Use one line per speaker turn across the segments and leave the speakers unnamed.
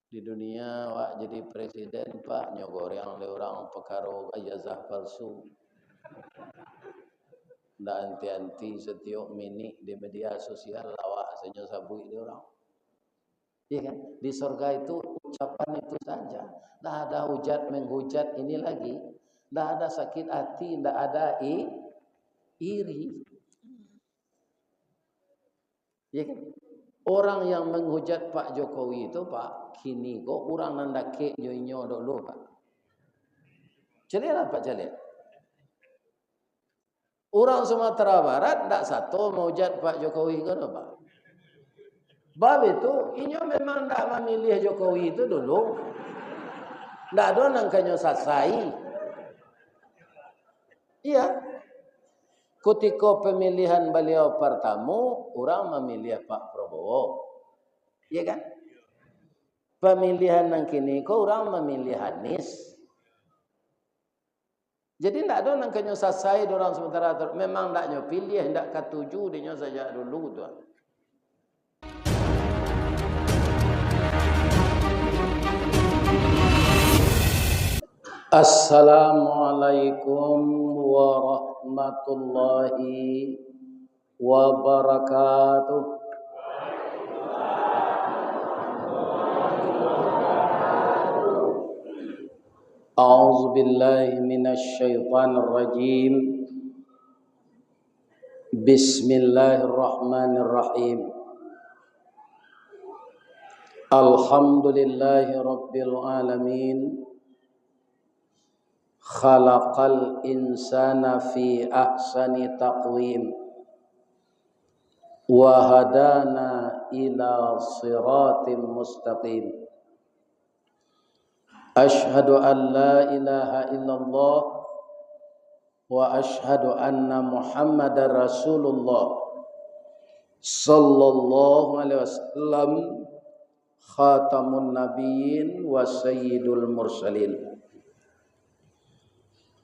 Di dunia wak jadi presiden pak nyogorang le orang perkara ijazah palsu. Ndak anti-anti setiap minik di media sosial lawak senyo sabui dia orang. Iya kan? Di surga itu ucapan itu saja. Ndak ada hujat menghujat ini lagi. Ndak ada sakit hati, ndak ada iri. Iya kan? Orang yang menghujat Pak Jokowi itu Pak, kini kok orang nandake nyoinyo dulu Pak. Celik lah Pak celik. Orang Sumatera Barat ndak satu menghujat Pak Jokowi kan Pak. Bab itu, inyo memang ndak memilih Jokowi itu dulu. Ndak ada nang kanyo sasai. Iya. Ketika pemilihan beliau pertama, orang memilih Pak Prabowo. Iya kan? Pemilihan nang kini kok orang memilih Anies. Jadi ndak ada nang kanyo sasai orang sementara memang ndak nyo pilih, ndak katuju dinyo saja dulu tuan. Assalamualaikum warahmatullahi wabarakatuh. A'udzu billahi minasy syaithanir rajim. Bismillahirrahmanirrahim. Alhamdulillahi rabbil alamin. Khalaqal insana fi ahsani taqwim wa hadana ila siratim mustaqim. Ashhadu an la ilaha illallah wa ashhadu anna Muhammadar Rasulullah sallallahu alaihi wasallam khatamun nabiyyin wa sayyidul mursalin.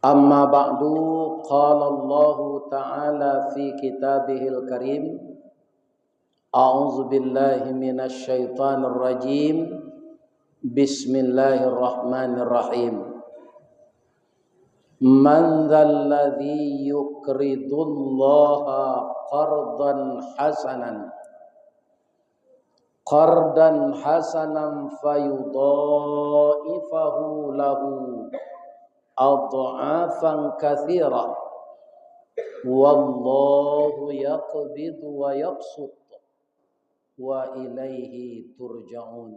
Amma ba'du, qala Allah ta'ala fi kitabihil karim, a'udzu billahi minasy syaithanir rajim, bismillahirrahmanirrahim. Man dzalladzi yuqridullaha qardan hasanan fayudha'ifahu lahu adha'afan katsira wallahu yaqbidu wa yabsut wa ilaihi turja'un.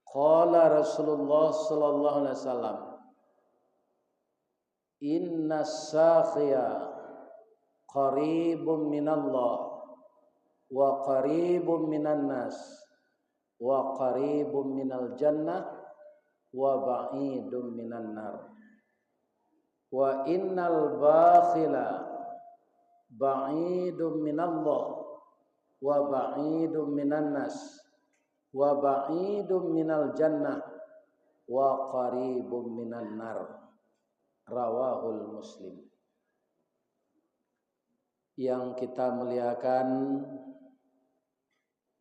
Qala Rasulullah sallallahu alaihi wasallam, inna sakhiya qaribun minallah wa qaribun minan nas wa qaribun minal jannah wa ba'idum minan nar. Wa innal bakhila ba'idum minallah wa ba'idum minan nas wa ba'idum minal jannah wa qaribum minan nar. Rawahul Muslim. Yang kita muliakan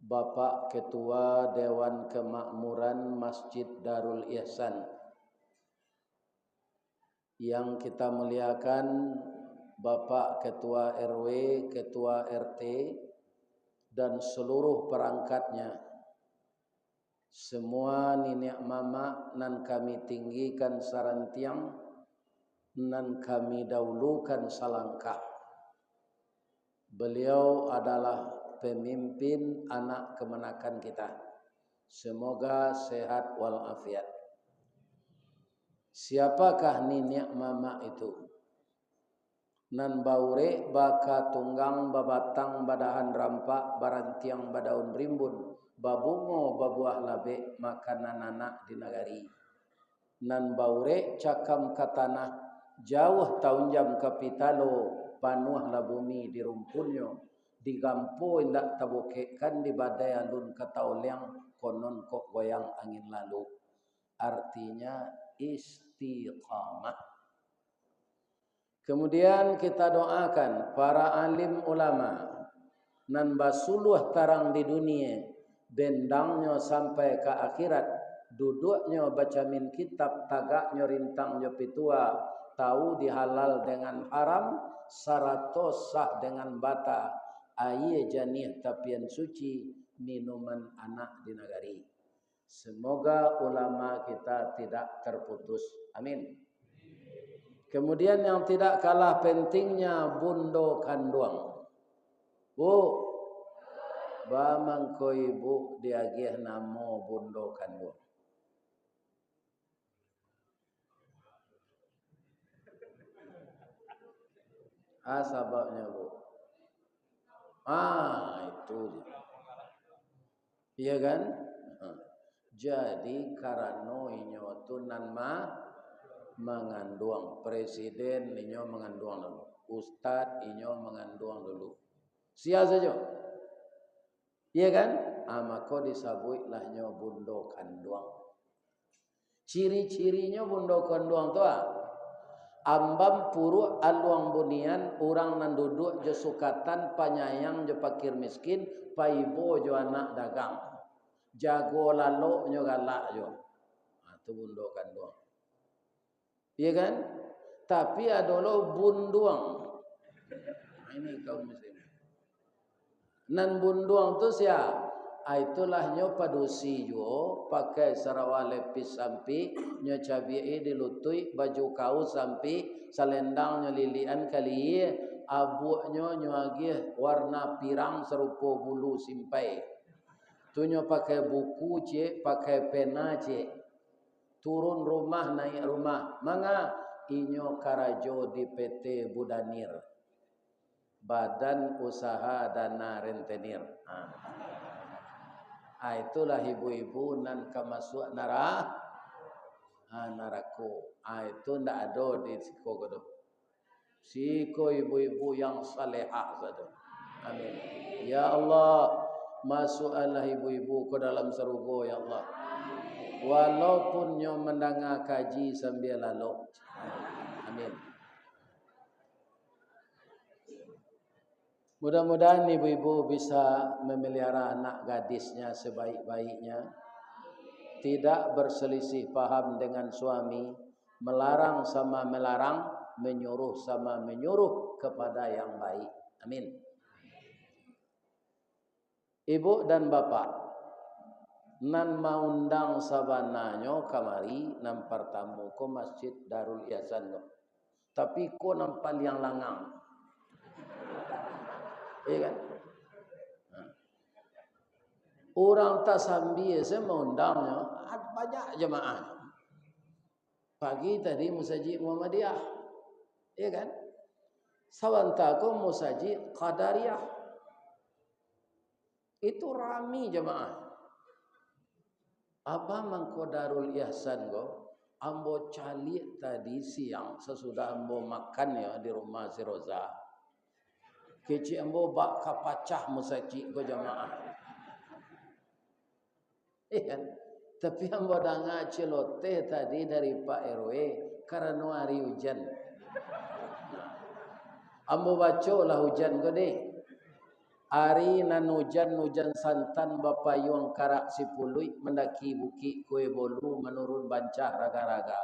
Bapak Ketua Dewan Kemakmuran Masjid Darul Ihsan. Yang kita muliakan Bapak Ketua RW, Ketua RT, dan seluruh perangkatnya. Semua niniak mama nan kami tinggikan sarantiang, nan kami dahulukan salangkah. Beliau adalah pemimpin anak kemenakan kita. Semoga sehat walafiat. Siapakah niniak mama itu? Nan baure baka tunggang babatang badahan rampak barantiang badaun rimbun babungo babuah labe makanan anak di nagari. Nan baure cakam katanah jauh tahun jam kapitalo panuh la bumi di rumpunyo digampo indak tabokekan di badai alun katauliang konon kok goyang angin lalu. Artinya istiqamah. Kemudian kita doakan para alim ulama nan basuluh tarang di dunia bendangnya sampai ke akhirat, duduknya baca min kitab, tagaknya rintangnya pitua, tahu dihalal dengan haram, saratos sah dengan bata, aye janih tapian suci, minuman anak di nagari. Semoga ulama kita tidak terputus. Amin. Kemudian yang tidak kalah pentingnya bundo kanduang. Bu, ba mangko ibu diagih namo bundo kanduang. Sebabnya bu. Itu dia. Iya kan? Jadi karena inyo tunan mengandung, presiden inyo mengandung dulu, ustad inyo mengandung dulu, sia saja, iya kan? Maka disebut lahnyo bundo kanduang. Ciri-cirinya bundo kanduang tu ambam puru aluang bunian, orang nan duduk je sukatan, panyayang je pakir miskin, paibo je anak dagang, jago lalu nyo galak jo. Itu bundo kanduang. Iya kan? Tapi adalah bunduang. Ini kaum muslim. Nan bunduang tu siapa? Itulah nyo padusi jo, pakai sarawak lepis sampi, nyo cabai dilutui, baju kaus sampi, selendang nyo lilian kali, abu nyo agih warna pirang serupa bulu simpai. Tu nyo pakai buku cik, pakai pena cik. Turun rumah naik rumah. Manga inyo karajo di PT Budanir, Badan Usaha Dana Rentenir. Itulah ibu-ibu nan kemasuk narako. Itu ndak ada di siko godo. Siko ibu-ibu yang salehah saja. Amin. Ya Allah, masuklah ibu-ibu ke dalam surga ya Allah. Walaupun nyo mendengar kaji sambil lalu. Amin. Mudah-mudahan ibu-ibu bisa memelihara anak gadisnya sebaik-baiknya. Tidak berselisih paham dengan suami, melarang sama melarang, menyuruh sama menyuruh kepada yang baik. Amin. Ibu dan bapak, nan maundang sabananyo kamari nan pertamu ko Masjid Darul Ihsan lo. Tapi ko nampal yang langang. Iya kan? Orang tasambi saya mengundangnya banyak jemaah. Pagi tadi musajid Muhammadiyah, iya kan? Sawantako musajid Qadariyah. Itu rami jemaah. Apa mangko Darul Ihsan go? Ambo calik tadi siang sesudah ambo makan ya di rumah si Roza. Kecik ambo bak kapacah musajid go jemaah. Iya. Tapi ambo dengar celoteh tadi dari Pak RW karena hari hujan. Ambo baca lah hujan gede. Hari nan hujan santan bapa yuang karak sipului mendaki bukit kue bolu menurun bancah raga-raga.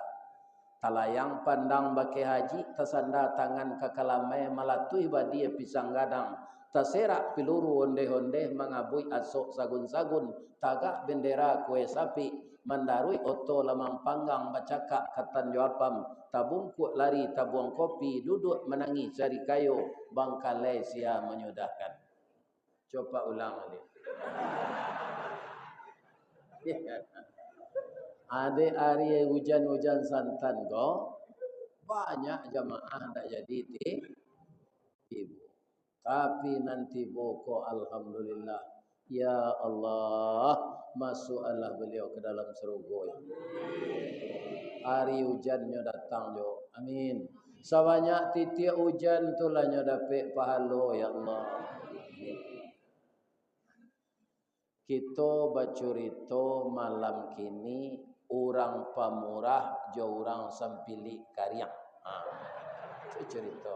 Talayang pandang bake haji tasanda tangan kakalamai malatui badia pisang gadang. Taserak piluru onde-onde mengabui asok sagun-sagun. Tagak bendera kue sapi. Mandarui oto lamang panggang bacakak katan jawapam. Tabungkuk lari tabuang kopi. Duduk menangis cari kayu. Bangkalai sia menyudahkan. Coba ulang ni. Adik hari hujan-hujan santan go banyak jamaah tak jadi ibu. Tapi nanti boko alhamdulillah. Ya Allah, masuklah beliau ke dalam surga. Hari hujannya datang jo. Amin. Sebanyak titik hujan itulah nyo dapat pahala ya Allah. Amin. Kita bacurito malam kini orang pamurah jo orang sampili karyang. Itu cerita.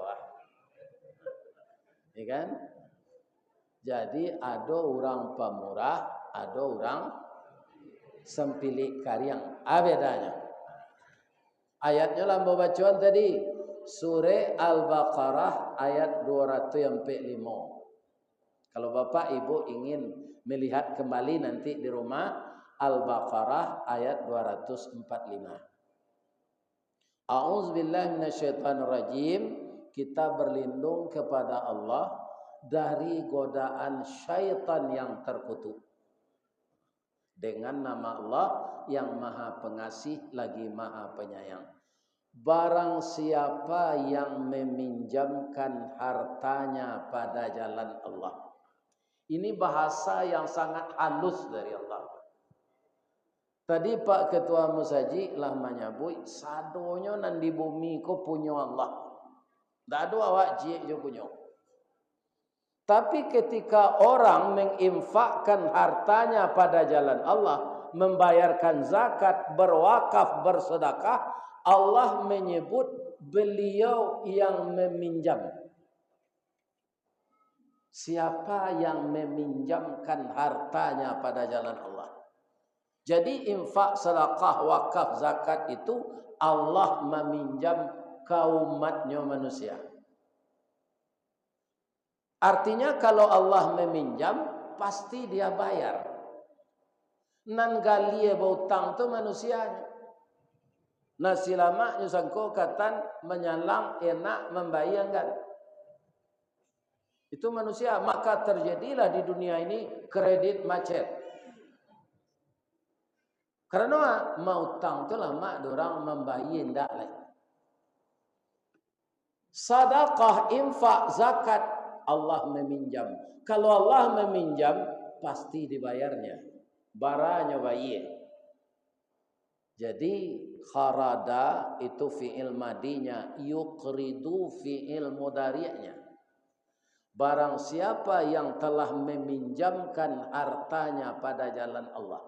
Ya kan? Jadi ada orang pamurah ada orang sempilik kariang. Bedanya. Ayatnya lah bacaan tadi surah Al-Baqarah ayat 245. Kalau Bapak Ibu ingin melihat kembali nanti di rumah, Al-Baqarah ayat 245. A'udzubillahi minasyaitonirrajim. Kita berlindung kepada Allah dari godaan syaitan yang terkutuk. Dengan nama Allah yang Maha Pengasih lagi Maha Penyayang. Barang siapa yang meminjamkan hartanya pada jalan Allah. Ini bahasa yang sangat halus dari Allah. Tadi Pak Ketua Musaji lah menyebut sadonyo nan di bumi ko punya Allah. Tak ada awak jik jo punya. Tapi ketika orang menginfakkan hartanya pada jalan Allah, membayarkan zakat, berwakaf, bersedekah, Allah menyebut beliau yang meminjam. Siapa yang meminjamkan hartanya pada jalan Allah. Jadi infak, sedekah, wakaf, zakat itu Allah meminjam kaum umatnya manusia. Artinya kalau Allah meminjam, pasti dia bayar. Nan galie bautang tu manusianya. Nasi lama nyusangko katan menyalang enak membayangkan. Itu manusia. Maka terjadilah di dunia ini kredit macet. Karena mau utang tu lama dorang membayar ndak lagi. Sedekah, infak, zakat Allah meminjam. Kalau Allah meminjam, pasti dibayarnya. Baranya bayar. Jadi kharada itu fi'il madinya, yuqridu fi'il mudari'nya. Barang siapa yang telah meminjamkan hartanya pada jalan Allah.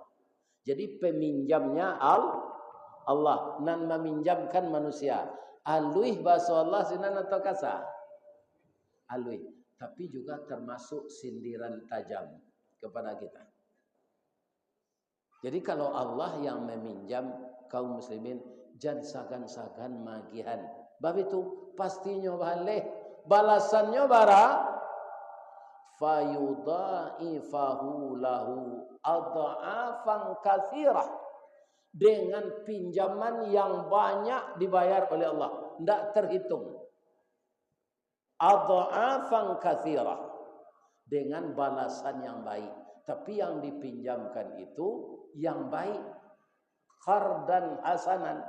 Jadi peminjamnya Allah, nan meminjamkan manusia. Aluih bahasa Allah sinan atau kasar? Aluih. Tapi juga termasuk sindiran tajam kepada kita. Jadi kalau Allah yang meminjam kaum muslimin, jangan sagan-sagan magihan. Bab itu pastinya balik. Balasannya bara fayudha'ifahu lahu adha'afan katsirah. Dengan pinjaman yang banyak dibayar oleh Allah. Tidak terhitung. Adha'afan katsirah. Dengan balasan yang baik. Tapi yang dipinjamkan itu yang baik. Khardan hasanan.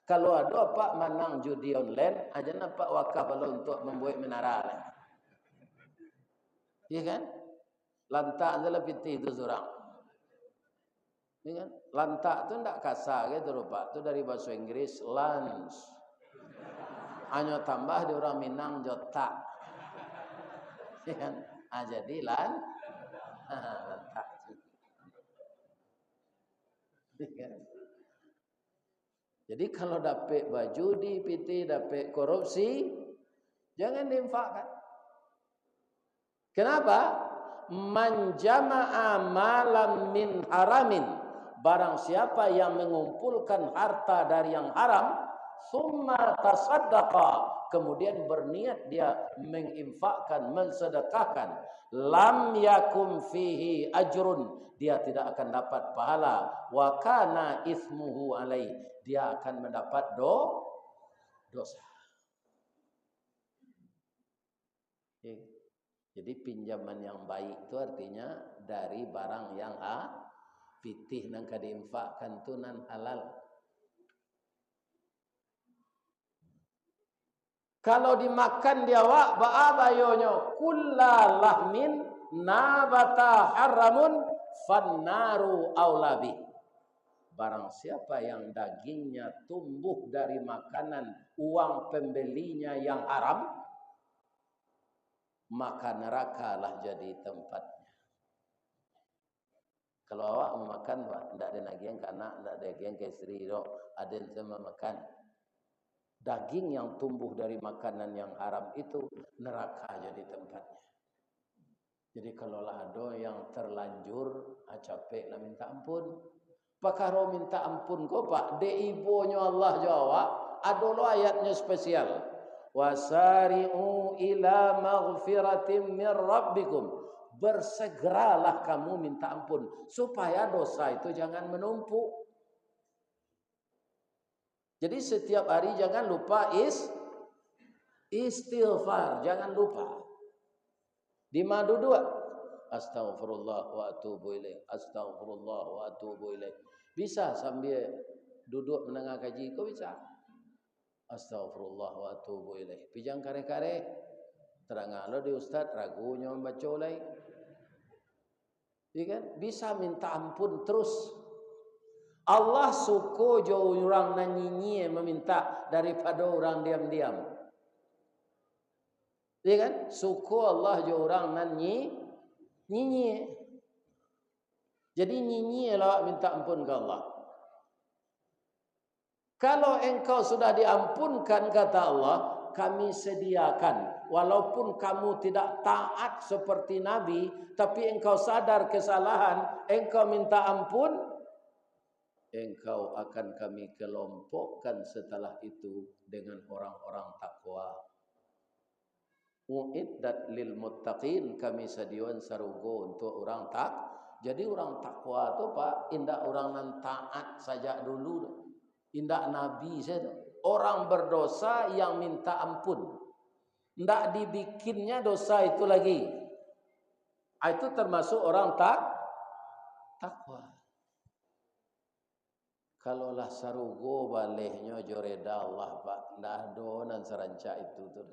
Kalau ada Pak menang judi online, aja nampak wakaf kalau untuk membuat menara. Iya kan? Lantak adalah piti itu surang. Iya kan? Lantak itu tidak kasar gitu loh Pak. Itu dari bahasa Inggris lunch. Hanya tambah di orang Minang jotak. Iya kan? Jadi lantak. Iya kan? Jadi kalau dapat baju di PT, dapat korupsi, jangan diinfakkan. Kenapa? Man jama'a malam min haramin. Barang siapa yang mengumpulkan harta dari yang haram, summa tasaddaqa, kemudian berniat dia menginfakkan, mensedekahkan, lam yakum fihi ajrun, dia tidak akan dapat pahala, wa kana ismuhu alaih, dia akan mendapat dosa. Jadi pinjaman yang baik itu artinya dari barang yang pitih nang kadiinfakkan tu nan halal. Kalau dimakan dia wak baabayonyo kullalahmin nabata haramun fannaru aulabi. Barang siapa yang dagingnya tumbuh dari makanan uang pembelinya yang haram, maka nerakalah jadi tempatnya. Kalau awak memakan, tidak ada daging karena tidak ada daging ke istri, ada yang sama makan. Daging yang tumbuh dari makanan yang haram itu neraka jadi tempatnya. Jadi kalau lah ada yang terlanjur capek lah minta ampun. Pakaro minta ampun kau pak, de ibunya Allah jawab, ada lo ayatnya spesial. Wasari'u ila maghfiratim min rabbikum. Bersegeralah kamu minta ampun supaya dosa itu jangan menumpuk. Jadi setiap hari jangan lupa istighfar, jangan lupa. Di madu dua, astaghfirullah wa atubu ilaih, astaghfirullah wa atubu ilaih. Bisa sambil duduk menengah kaji, kau bisa. Astaghfirullah wa atubu ilaih. Pijang kare-kare, terang lo di ustaz ragunya membaca ulai. Ya kan? Bisa minta ampun terus. Allah suka jauh orang nanyinyi meminta daripada orang diam-diam. Ya kan? Suku Allah je orang nyinyi. Jadi nyinyi lah minta ampun ke Allah. Kalau engkau sudah diampunkan kata Allah, kami sediakan. Walaupun kamu tidak taat seperti Nabi, tapi engkau sadar kesalahan, engkau minta ampun, engkau akan kami kelompokkan setelah itu dengan orang-orang takwa. Uiddat lil muttaqin, kami sediakan sarugo untuk orang tak. Jadi orang takwa tu pak, indak orang nan taat saja dulu, indak nabi saja. Orang berdosa yang minta ampun, indak dibikinnya dosa itu lagi. Itu termasuk orang takwa. Kalaulah sarugo balehnya joreda Allah pak, ndak ada nan seranca itu tu.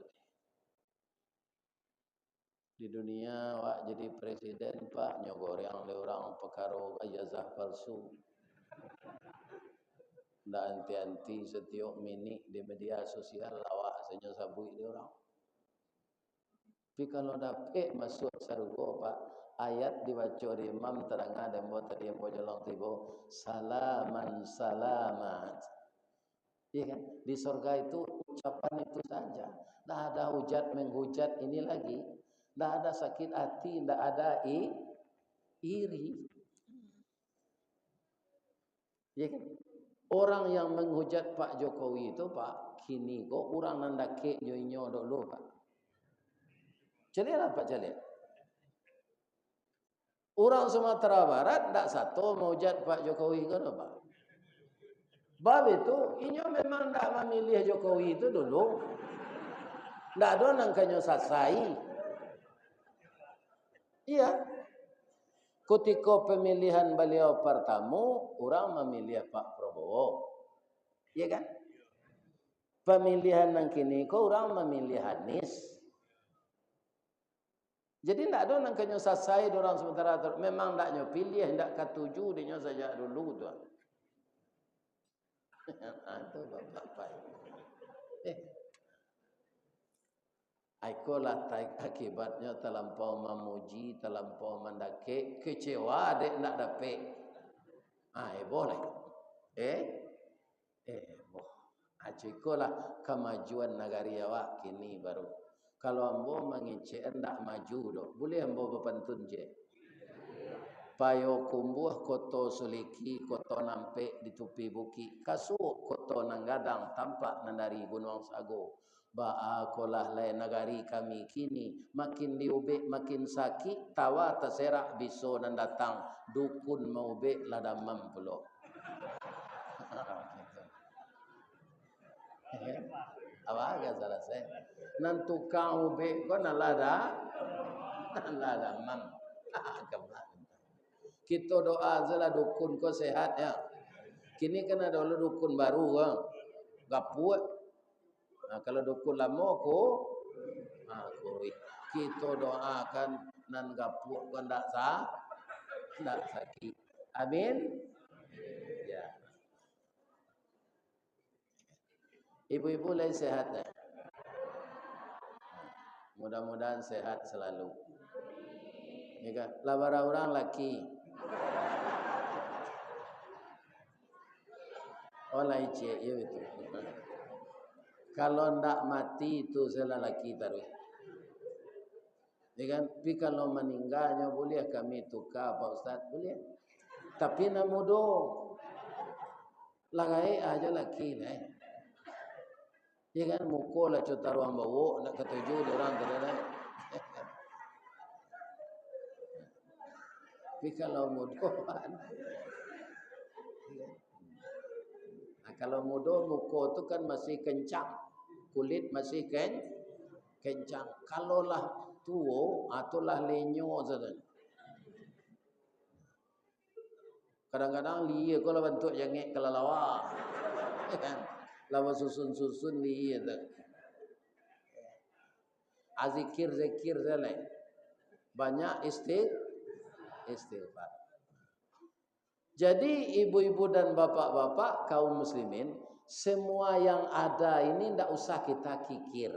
Di dunia wak jadi presiden pak nyogor yang orang pekaro ijazah palsu. Ndak anti-anti setiap mini di media sosial lawak senyo sabui dia orang. Tapi kalau dapat masuk sarugo pak, ayat dibaca di imam terangah dan buat tadi yang jolong tibo salaman salamat. Iya kan? Di surga itu ucapan itu saja. Tidak ada hujat menghujat ini lagi. Tidak ada sakit hati, tidak ada iri. Ya kan? Orang yang menghujat Pak Jokowi itu Pak, kini kok orang nandake nyoinyo dulu Pak. Jelilah Pak Jelil. Orang Sumatera Barat tidak satu menghujat Pak Jokowi kan Pak. Bab itu, inyo memang tidak memilih Jokowi itu dulu. Tidak ada nangkanya sasai. Iya. Ketika pemilihan beliau pertama, orang memilih Pak Prabowo. Iya kan? Pemilihan yang kini kok orang memilih Anies. Jadi tidak ada nangkanya sasai orang sementara memang tidak nyo pilih, tidak ketujuh dia saja dulu tuan. Itu bapak. Ikolah akibatnya terlampau memuji, terlampau mendake, kecewa dek nak dapat. Boleh. Boh. Ikolah kemajuan negari awak kini baru. Kalau ambo mengecek ndak maju dok, boleh ambo berpantun je. Payo kumbuh koto suliki, koto nampe di tupi buki, kasuk koto nanggadang tampak nandari gunung sago. Ba'a kolah lain negari kami kini makin diubek makin sakit tawa terserak biso dan datang dukun mau ubek lada mampulo. Apa agak salah saya? Nan tukang ubek ko nalada mam. Kita doa salah dukun ko sehat ya. Kini kan ada dukun baru kan. Gapuat. Nah, kalau dukun lama kita doakan nan gapuk kan ndak sakit. Amin. Ya. Ibu-ibu lain sehat ya. Mudah-mudahan sehat selalu. Ya kan? Labara orang laki. Oleh cik ya itu. Kalau ndak mati itu salah laki taruh. Ya kan? Tapi kalau meninggalnya boleh kami tukar Pak Ustaz, boleh. Tapi namudo lagai aja laki nih. Ya kan mukul lah cuta ruang bawa nak ketujuh orang terus. Tapi kalau mudo nah, kalau mudo muko tu kan masih kencang, kulit masih kencang. Kalau lah tuo atau lah lenyo saja. Kadang-kadang liya kalau bentuk jangek kelalawa, kan? Lawa susun-susun liya tu. Azikir-zikir saja. Banyak istighfar. Jadi ibu-ibu dan bapak-bapak kaum muslimin, semua yang ada ini tidak usah kita kikir.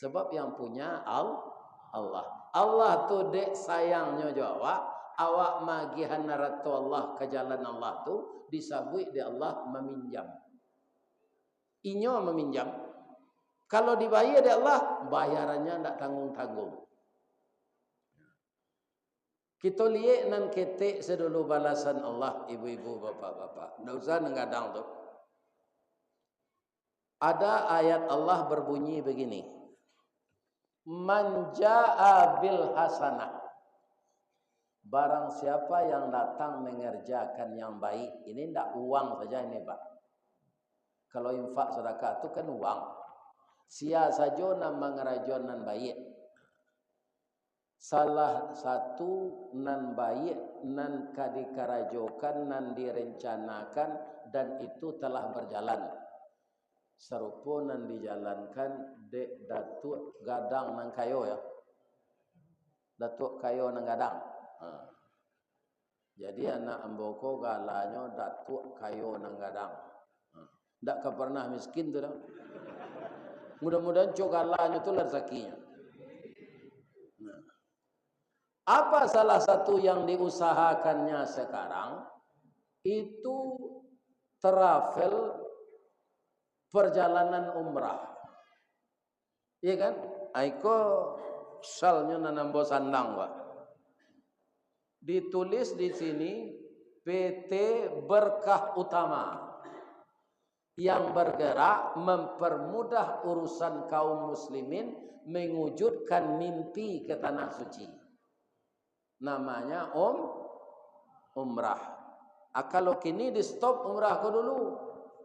Sebab yang punya Allah. Allah tu dek sayangnya jawab, awak magihan naratu Allah ke jalan Allah tu disabui di Allah meminjam. Inyo meminjam. Kalau dibayar di Allah, bayarannya tidak tanggung-tanggung. Kita lihat nan ketik sedulu balasan Allah, ibu-ibu, bapak-bapak. Tidak usah nenggadang tu. Ada ayat Allah berbunyi begini. Man jaa bil hasanah. Barang siapa yang datang mengerjakan yang baik. Ini tidak uang saja ini Pak. Kalau infak sedekah itu kan uang. Sia saja nama ngerajon nan baik. Salah satu nan baik, nan kadikarajokan, nan direncanakan dan itu telah berjalan. Serupa nan dijalankan dek datuk gadang nang kayo ya. Datuk kayo nang gadang. Jadi anak amboko galanya datuk kayo nang gadang. Ndak pernah miskin tu dah. Mudah-mudahan cok galanya tu rezekinya. Apa salah satu yang diusahakannya sekarang? Itu travel perjalanan umrah. Iya kan? Aiko salnya nanambo sandang, Pak. Ditulis di sini PT Berkah Utama yang bergerak mempermudah urusan kaum muslimin mewujudkan mimpi ke tanah suci. Namanya umrah. Kalau kini di stop umrah ko dulu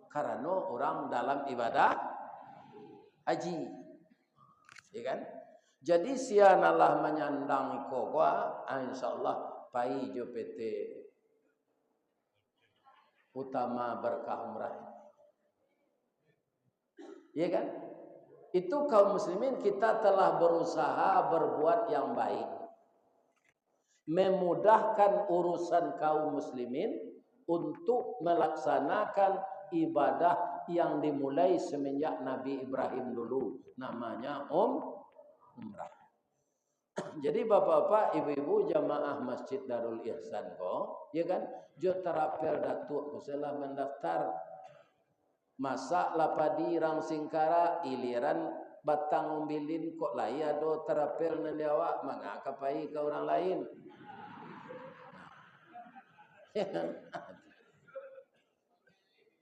karena orang dalam ibadah haji, ya kan? Jadi sianalah menyandang iko gua, insyaallah pai jo PT Utama Berkah Umrah, ya kan? Itu kaum muslimin kita telah berusaha berbuat yang baik. Memudahkan urusan kaum muslimin untuk melaksanakan ibadah yang dimulai semenjak Nabi Ibrahim dulu, namanya umrah. Jadi bapak-bapak, ibu-ibu jamaah Masjid Darul Ihsan ko, ya kan? Jo terapel datuk ko selah mendaftar masak lapadi rang singkara iliran batang umbilin kok laya do terapel nandiawa mangakapai ke orang lain.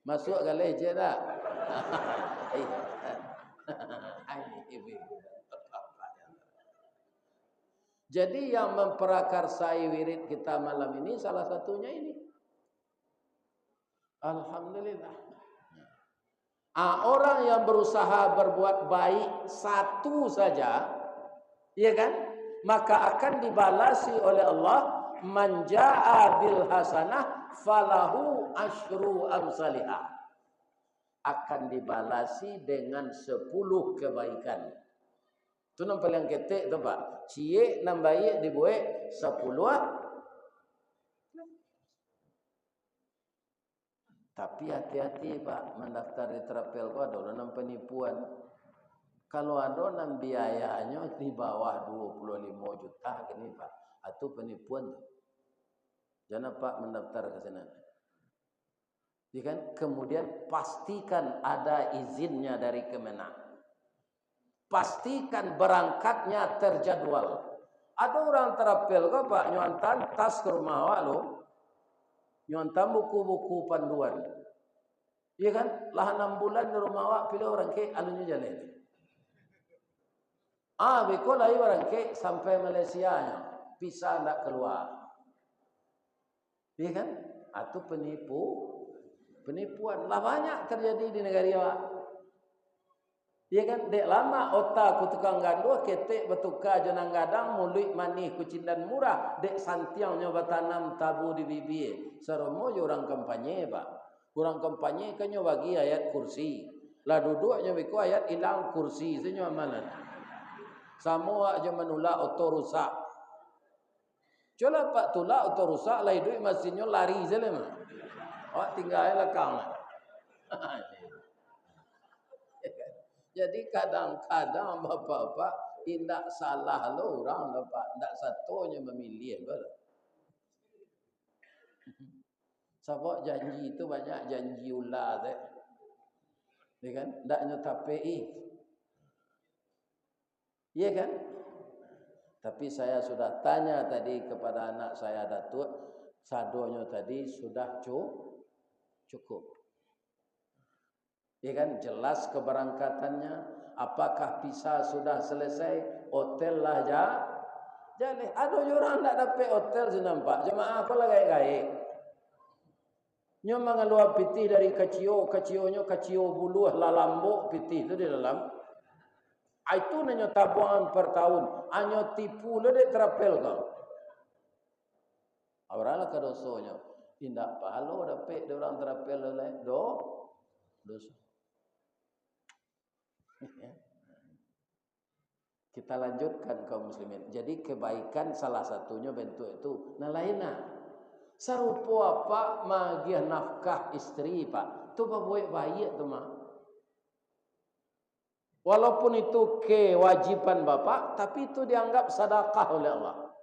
Masuk kali je tak? Jadi yang memperakarsai wirid kita malam ini salah satunya ini. Alhamdulillah. Orang yang berusaha berbuat baik satu saja, ya kan? Maka akan dibalasi oleh Allah. Man jaa bil hasanah falahu asyru amsalihah. Akan dibalasi dengan 10 kebaikan. Itu yang paling ketik tu Pak. Cie nam baik dibuat 10. Tapi hati-hati Pak, mendaftar di Terapel ko ada orang penipuan. Kalau ada nam biayanya di bawah 25 juta gini Pak, atau penipuan. Jangan Pak mendaftar ke sana. Ya kan? Kemudian pastikan ada izinnya dari Kemenak. Pastikan berangkatnya terjadwal. Ada orang terapel ke Pak nyuantan tas ke rumah awak lo. Nyuantan buku-buku panduan. Iya kan? Lah 6 bulan di rumah awak pilih orang ke alunya jalan. Beko lah orang ke sampai Malaysia nya. Bisa ndak keluar. Iya kan? Atau penipuan. Lah banyak terjadi di negara awak. Iya kan? Dek lama otak ku tukang gandu ketek betuka jenang gadang mulut manih kucindan murah dek santiangnya batanam tabu di bibir. Seromo je orang kampanye Pak. Orang kampanye kan nyo bagi ayat kursi. Lah duduknya beko ayat hilang kursi senyo amalan. Sama aja menolak auto rusak. Coba Pak tolak auto rusak lah duit mesinnya lari saja mah. Awak tinggal lekang. Jadi kadang-kadang bapak-bapak tidak salah lo orang bapak, tidak satunya memilih betul. Sebab janji itu banyak janji ular deh. Ya kan? Tak nyetapi. Iya kan? Tapi saya sudah tanya tadi kepada anak saya Datuk, sadonya tadi sudah cukup. Ya kan? Jelas keberangkatannya. Apakah visa sudah selesai? Hotel lah jadi ada orang tak dapat hotel senampak. Jemaah apa lah gaya-gaya. Nyo mengeluar pitih dari kacio-nya buluh lah lambuk pitih itu di dalam. Itu nanya tabungan per tahun. Anyo tipu le dek terapel kau. Awalnya ke dosonya. Tindak palo dapat de orang terapel le dosa. Kita lanjutkan kaum muslimin. Jadi kebaikan salah satunya bentuk itu. Nah lainnya. Serupa apa magiah nafkah istri Pak. Itu buat baik tu mah. Walaupun itu kewajiban Bapak, tapi itu dianggap sedekah oleh Allah.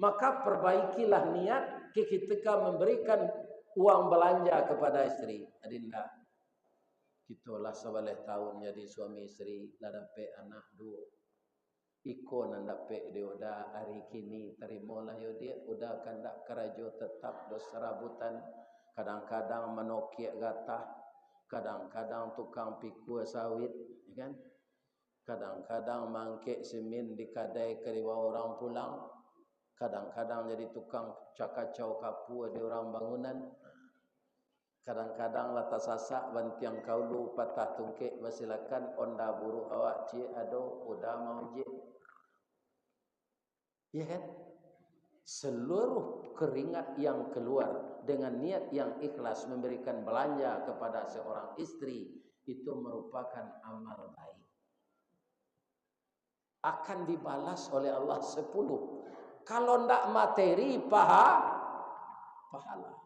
Maka perbaikilah niat ketika memberikan uang belanja kepada istri. Adinda. Kitalah sebelah tahun jadi suami istri, dah dapat anak 2. Iko nanda pe dia udah hari kini terimalah yo dia udah kandak kerajo tetap dos serabutan kadang-kadang menokiak gatah kadang-kadang tukang pikul sawit ya kan kadang-kadang mangkek semen di kadai keriwa orang pulang kadang-kadang jadi tukang cakacau kapu di orang bangunan kadang-kadang lata sasak bantiang kaulu patah tungkek basilakan onda buru awak cie ado udah mau je. Ya kan? Seluruh keringat yang keluar dengan niat yang ikhlas memberikan belanja kepada seorang istri itu merupakan amal baik. Akan dibalas oleh Allah 10. Kalau ndak materi pahala.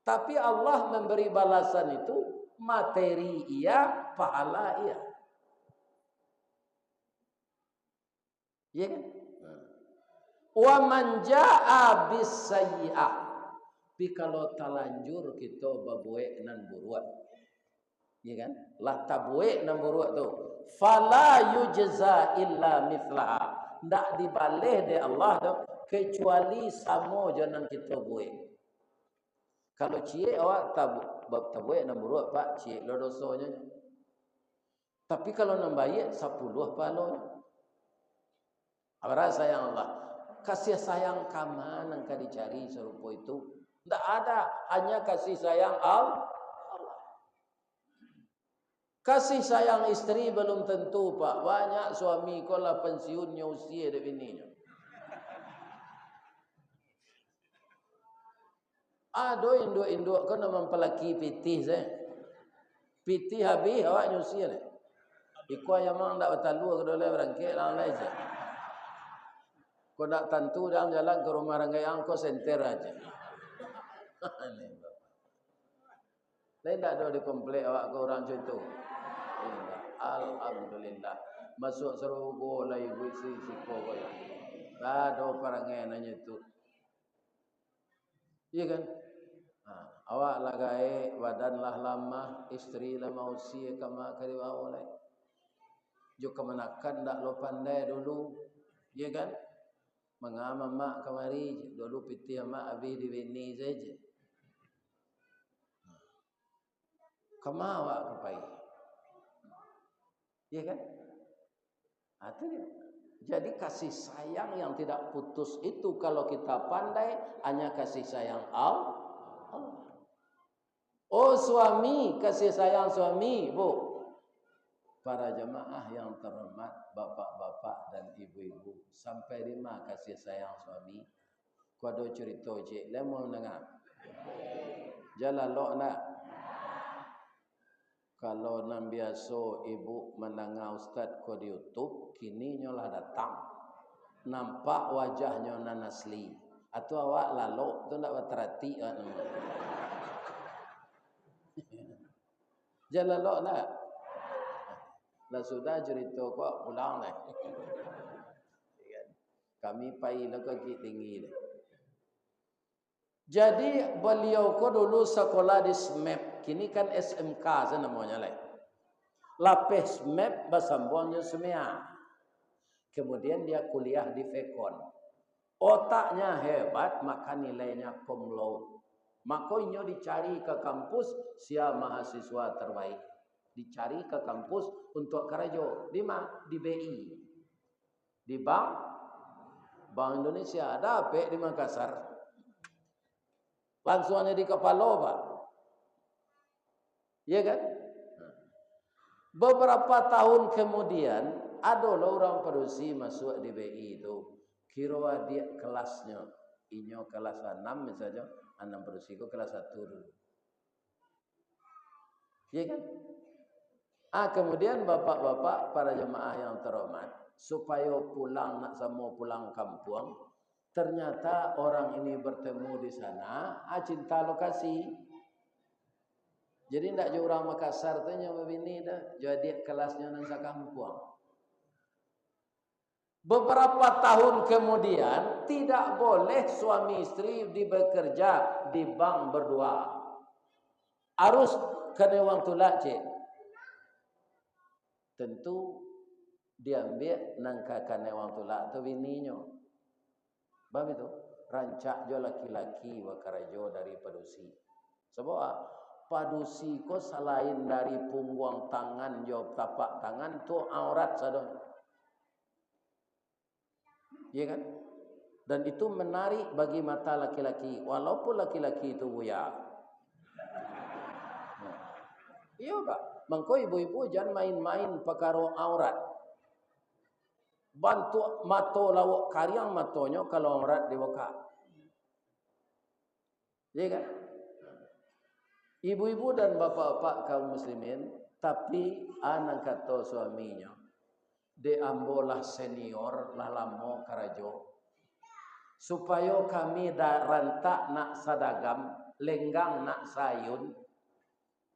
Tapi Allah memberi balasan itu materi iya, pahala iya. Ya kan? Wa man jaa bis sayyi'ah. Tapi kalau talanjur kita babuek nan buruat. Ya kan? Lah tabuek nan buruat tu. Fala yujza illa mithlaha. Ndak dibalih de Allah tu kecuali sama jangan kita buek. Kalau cie awak tabuek nan buruat Pak, cie lo dosanya. Tapi kalau nan bayar 10 pahalanya. Apa sayang Allah? Kasih sayang kaman yang kau dicari serupa itu. Tidak ada. Hanya kasih sayang Allah. Kasih sayang istri belum tentu Pak. Banyak suami kau lah pensiunnya usia dari bininya. Aduh induk-induk kau nak mempelaki pitih saya. Pitih habis awak nyusia ni. Iku yang mang tak bertalu ke dalam berangkit lang lain je. Kau nak tentu dalam jalan ke rumah ranggayang kau senter aja. Lain tak ada di komplek awak ke orang macam tu. Alhamdulillah. Masuk serugo lah ibu si kau ya. Tak ada perangai nanya tu. Iya kan? Awak lah gae, badan lah lama, istri lah mau usia kama kariwa oleh. Jo kemenakan tak lo pandai dulu. Iya kan? Mengama mak kemari dulu piti mak abi di bini saja. Kemawak kepai. Ya kan? Itu dia. Jadi kasih sayang yang tidak putus itu kalau kita pandai hanya kasih sayang Allah. Oh suami, kasih sayang suami, Bu. Para jemaah yang terhormat, bapak-bapak dan ibu-ibu, sampai di mana kasih sayang suami? Kuado cerita cik, lemon dengar. Jalan lok nak. Kalau nan biasa ibu mendengar ustaz ko di YouTube, kini nyolah datang. Nampak wajahnya nan asli. Atau awak lalu tu ndak berterati anu. Jalan lok nak. Lah sudah cerita kok pulang lah. Kami pai lah kaki tinggi dah. Jadi beliau ko dulu sekolah di SMEP. Kini kan SMK sana namanya lah. Lapis SMEP basambonnya semia. Kemudian dia kuliah di Fekon. Otaknya hebat, maka nilainya cum laude. Makanya dicari ke kampus sia mahasiswa terbaik. Dicari ke kampus untuk kerja di mana? Di BI. Di Bank Indonesia. Ada apa di Makassar? Langsung aja di kepala Pak. Ya kan? Beberapa tahun kemudian ada orang produksi masuk di BI itu. Kira dia kelasnya. Inyo kelas 6 misalnya. 6 produksi itu kelas 1 dulu. Ya kan? Kemudian bapak-bapak para jemaah yang terhormat, supaya pulang nak sama pulang kampung, ternyata orang ini bertemu di sana, cinta lokasi. Jadi ndak je orang Makassar tu nyawa bini dah, jadi kelasnya nang sakampung. Beberapa tahun kemudian tidak boleh suami istri bekerja di bank berdua. Harus kena wang tulak cik. Tentu diambil nangkakan wang tulak tu bininya. Bang itu rancak jo laki-laki wakarajo dari padusi. Sebab padusi ko selain dari punggung tangan jo tapak tangan tu aurat sadon. Ya kan? Dan itu menarik bagi mata laki-laki walaupun laki-laki itu buya. Iya Pak. Mengko ibu-ibu jangan main-main perkara aurat. Bantu mato lawak karyang matonya kalau aurat dibuka. Ya kan? Ibu-ibu dan bapak-bapak kaum muslimin, tapi anak kata suaminya, diambolah senior lah lamo karajo. Supaya kami rantak nak sadagam, lenggang nak sayun,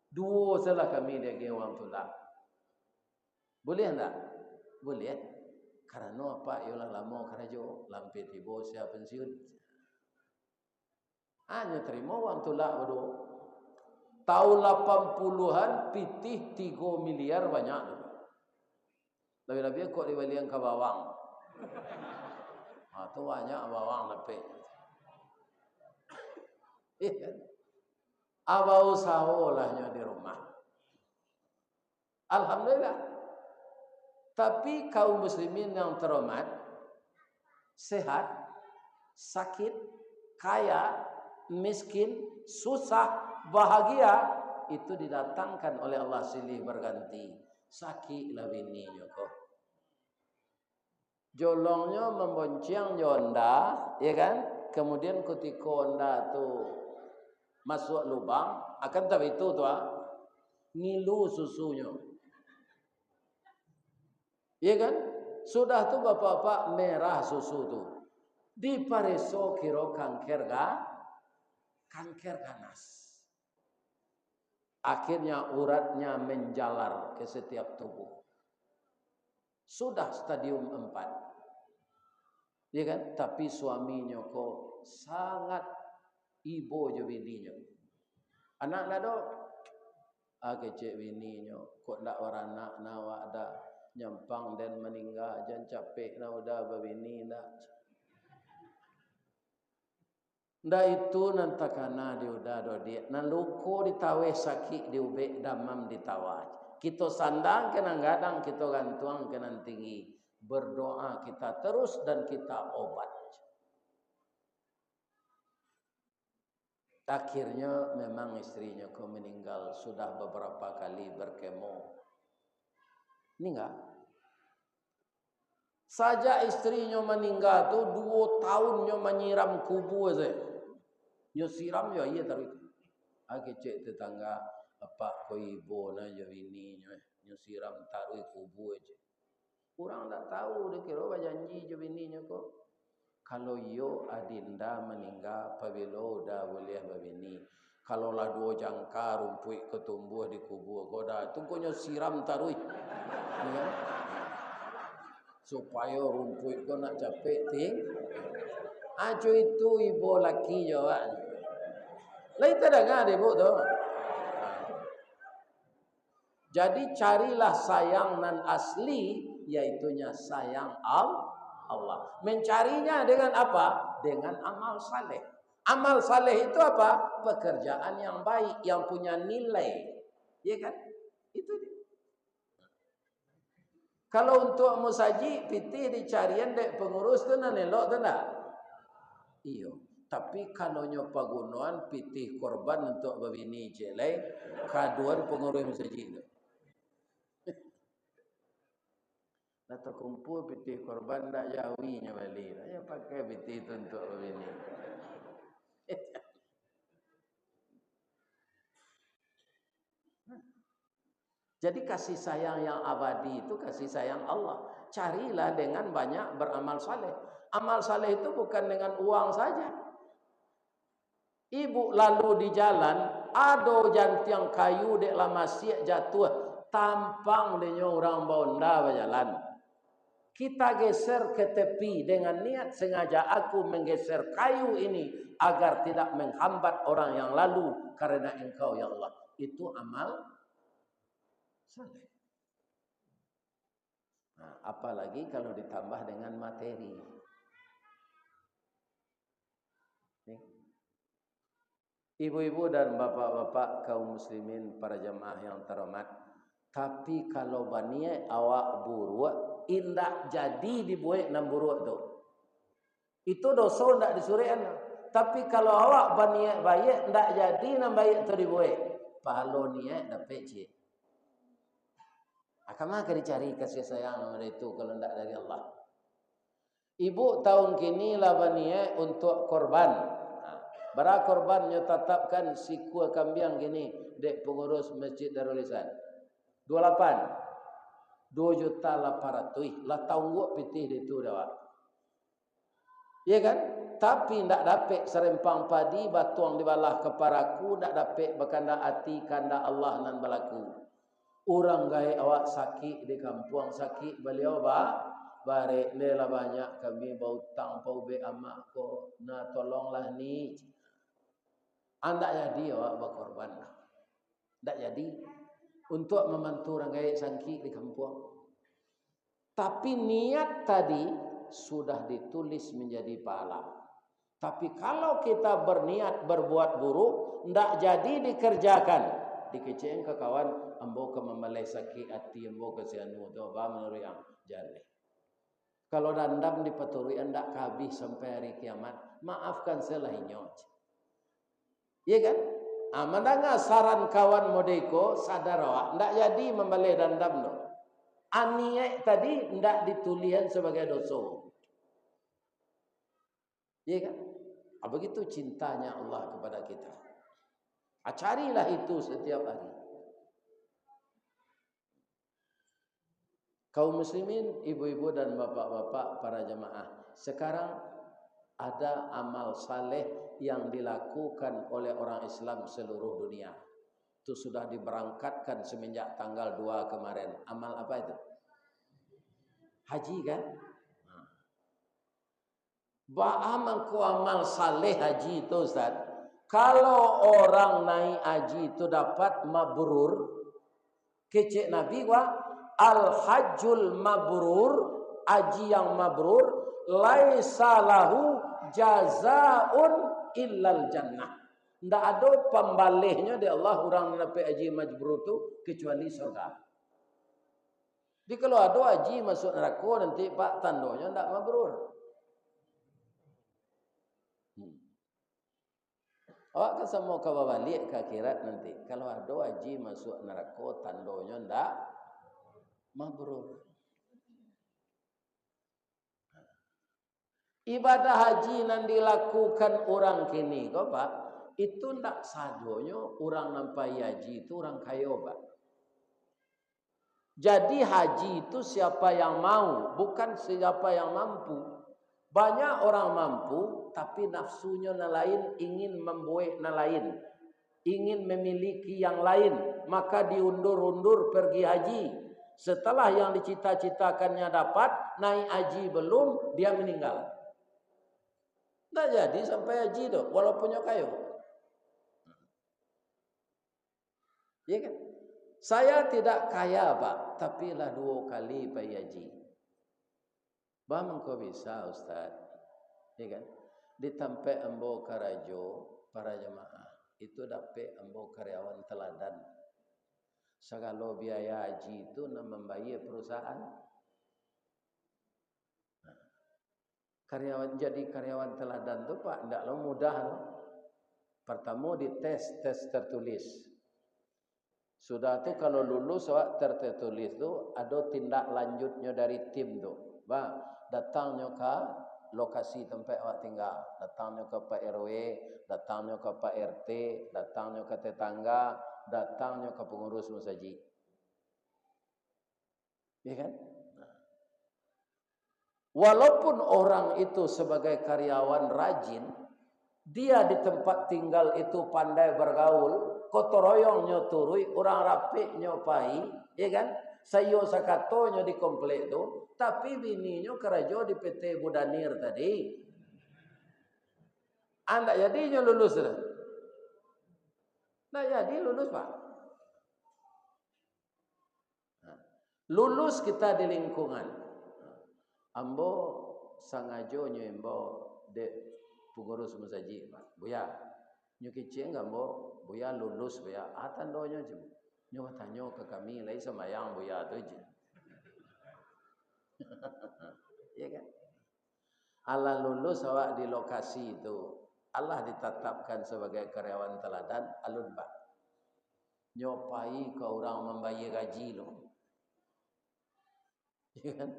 dua salah kami dia gewang tulak. Boleh tak? Boleh. Karena apa? Yolah lama karajo, lampi tiba siap pensiun. Hanya terima wang tulak berdua. Tahun 80-an pitih 3 miliar banyak. Lebih-lebih kok dibalian ke bawang. Itu banyak bawang lebih. Abau sahulahnya di rumah. Alhamdulillah. Tapi kaum muslimin yang terhormat, sehat, sakit, kaya, miskin, susah, bahagia, itu didatangkan oleh Allah silih berganti. Sakit lah bininya kok. Jolongnya membonceng jonda, ya kan? Kemudian ketika onda tu masuk lubang, akan tapi itu tu ngilu susunya. Ya kan? Sudah tu bapak-bapak merah susu tu. Di pareso kiro kanker ganas. Akhirnya uratnya menjalar ke setiap tubuh. Sudah stadium 4. Ya kan? Tapi suaminya kok sangat ibo je bininya. Anak lado kecek bininya kok ndak waranak nawak dah nyampang dan meninggal jangan capek nak udah babini nak. Nda itu nantakana diudah dodi naluko ditawe sakit diube damam ditawa. Kita sandang kena gadang, kita gantuang kena tinggi. Berdoa kita terus dan kita obat. Akhirnya memang istrinya kau meninggal sudah beberapa kali berkemo. Meninggal. Saja istrinya meninggal tu 2 tahunnya menyiram kubu saja. Nyo siram yo iya tarik. Ake cek tetangga apa ko ibu na yo ini nyo siram taruh kubu aja. Kurang tak tahu dia kira janji jo bininya kok. Kalau yo adinda meninggal pabilo dah boleh babini. Kalau lah 2 jangka rumput ketumbuh di kubu goda tunggunya siram taruh. Ya. Supaya rumput ko nak capek ting. Ajo itu ibu laki jawab. Lain tak dengar ibu tu. Jadi carilah sayang nan asli, yaitunya sayang Allah. Mencarinya dengan apa? Dengan amal saleh. Amal saleh itu apa? Pekerjaan yang baik, yang punya nilai. Ya kan? Itu dia. Kalau untuk musaji, pitih dicarian dek pengurus tu nan elok tu nak? Iyo. Tapi kalau nyopa gunuan pitih korban untuk babini jelek, kaduan pengurus musaji tu. Atau kumpul pitih korban tak jawinya balik. Ya pakai pitih itu untuk babini. Jadi kasih sayang yang abadi itu kasih sayang Allah. Carilah dengan banyak beramal saleh. Amal saleh itu bukan dengan uang saja. Ibu lalu di jalan, ada jantiang kayu dek lama siap jatuh, tampang denyo orang bonda berjalan. Kita geser ke tepi dengan niat sengaja aku menggeser kayu ini agar tidak menghambat orang yang lalu karena engkau ya Allah. Itu amal saleh. Nah, apalagi kalau ditambah dengan materi. Ibu-ibu dan bapak-bapak kaum muslimin para jemaah yang terhormat. Tapi kalau baniat awak buruk, indak jadi dibuat enam buruk tu. Itu dosa ndak disurian. Tapi kalau awak baniat baik, ndak jadi enam baik tu dibuat. Pahala niat dapat cik. Akamah ke dicari kasih sayang nomor itu kalau ndak dari Allah. Ibu tahun kini lah baniat untuk korban. Bara korbannya tetapkan siku kambing gini dek pengurus Masjid Darul Ihsan 28 2.800.000 lah tahu pitih itu dah. Ya kan? Tapi ndak dapat serempang padi batuang dibalah keparaku ndak dapat berkanda hati kanda Allah nan balaku. Orang gaya awak sakit di kampung sakit beliau bare lela banyak kami bau tang bau be amak ko na tolonglah ni. Anda jadi awak berkorban. Tak jadi untuk membantu orang gaya sangki di kampung. Tapi niat tadi sudah ditulis menjadi pahala. Tapi kalau kita berniat berbuat buruk, tak jadi dikerjakan. Dikeceng ke kawan, ambo ke memelai sakit hati, ambo ke sianu, doa menurut yang jale. Kalau dandam dipaturi, anda kabih sampai hari kiamat, maafkan selainnya. Ya kan? Mendengar saran kawan modeko sadar awak ndak jadi membalik dandam no. Aniat tadi ndak ditulian sebagai dosa. Ya kan? Begitu cintanya Allah kepada kita. Carilah itu setiap hari. Kaum muslimin, ibu-ibu dan bapak-bapak para jemaah. Sekarang ada amal saleh yang dilakukan oleh orang Islam seluruh dunia. Itu sudah diberangkatkan semenjak tanggal 2 kemarin. Amal apa itu? Haji kan? Ba'amanku amal saleh haji itu Ustaz. Kalau orang naik haji itu dapat mabrur. Kecek Nabi wa al-hajjul mabrur. Haji yang mabrur. Laisa lahu jazaun illal jannah. Ndak ada pembalihnya di Allah orang dapat haji mabrur tu kecuali surga. Jadi kalau ada haji masuk neraka nanti pak tandanya ndak mabrur. Awak kan semua kau balik ke akhirat nanti. Kalau ada haji masuk neraka tandanya ndak mabrur. Ibadah haji yang dilakukan orang kini, kau pak, itu ndak sadonya orang nampai haji itu orang kaya, pak. Jadi haji itu siapa yang mau, bukan siapa yang mampu. Banyak orang mampu, tapi nafsunya lain, ingin membuat lain, ingin memiliki yang lain, maka diundur-undur pergi haji. Setelah yang dicita-citakannya dapat, naik haji belum, dia meninggal. Tak jadi sampai haji tu, walaupun kaya. Ya kan? Saya tidak kaya, pak, tapi lah 2 kali pergi haji. Bagaimana kau bisa, Ustaz? Ya kan? Di tempat ambo karajo para jemaah itu dapat ambo karyawan teladan. Segala biaya haji itu nak membayar perusahaan. Jadi karyawan teladan tu pak, tidaklah mudah. No? Pertama dites, tes tertulis. Sudah tu kalau lulus awak tertulis tu ada tindak lanjutnya dari tim tu. Bang, datangnya ke lokasi tempat awak tinggal, datangnya ke Pak RW, datangnya ke Pak RT, datangnya ke tetangga, datangnya ke pengurus masjid. Ya kan? Walaupun orang itu sebagai karyawan rajin, dia di tempat tinggal itu pandai bergaul, kotoroyongnya turui, orang rapiknya pai, ya kan? Sayo sakatonya di komplek itu, tapi bininya kerja di PT Budanir tadi. Anda jadinya lulus dah. Nah jadi lulus pak. Lulus kita di lingkungan. Ambo sangajo nyembo de pengurus masjid pak. Buya, nyukiceng ambo buya lulus buya. Tandonya je. Nyoba tanya ke kami lai semayang buya tu je. Ya kan? Allah lulus awak di lokasi itu. Allah ditetapkan sebagai karyawan teladan alun pak. Nyopai ke orang membayar gaji lo. Ya kan?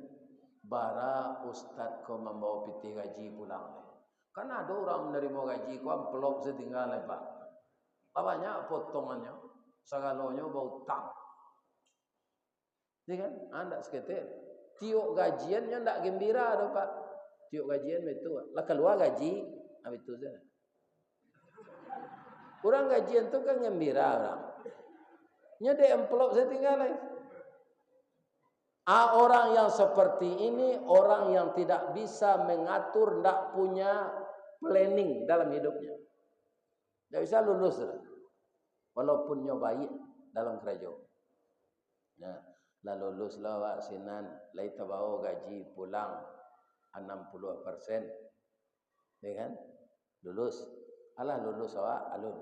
Bara ustaz kau membawa piti gaji pulang. Kan ada orang menerima gaji kau amplop setinggal pak. Banyak potongannya, segalanya bau tak. Ya kan? Anda seketir. Tiuk gajiannya ndak gembira dah pak. Tiuk gajian itu, lah keluar gaji, habis itu saja. Orang gajian tu kan gembira orang. Nyade amplop setinggal. Orang yang seperti ini orang yang tidak bisa mengatur, tidak punya planning dalam hidupnya. Tidak bisa lulus, walaupun nyobai dalam kerajaan. Nah, lah lulus lah wak sinan, lai tabawa gaji pulang 60%, ya kan? Lulus, alah lulus awak alun,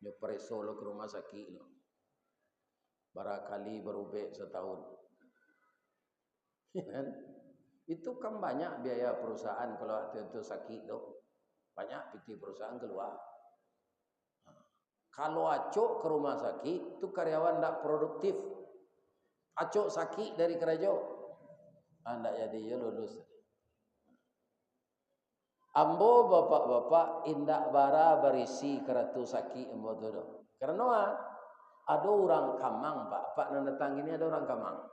nyopreso lo ke rumah sakit lo, barakali berubah setahun. Kan? Itu kan banyak biaya perusahaan kalau waktu itu sakit tu. Banyak PT perusahaan keluar. Kalau acuk ke rumah sakit, tu karyawan tak produktif. Acuk sakit dari kerajaan. Tak jadi ya lulus. Ambo bapak-bapak indak bara berisi keratu sakit ambo tu. Karena ada orang Kamang pak. Pak nak datang ini ada orang Kamang.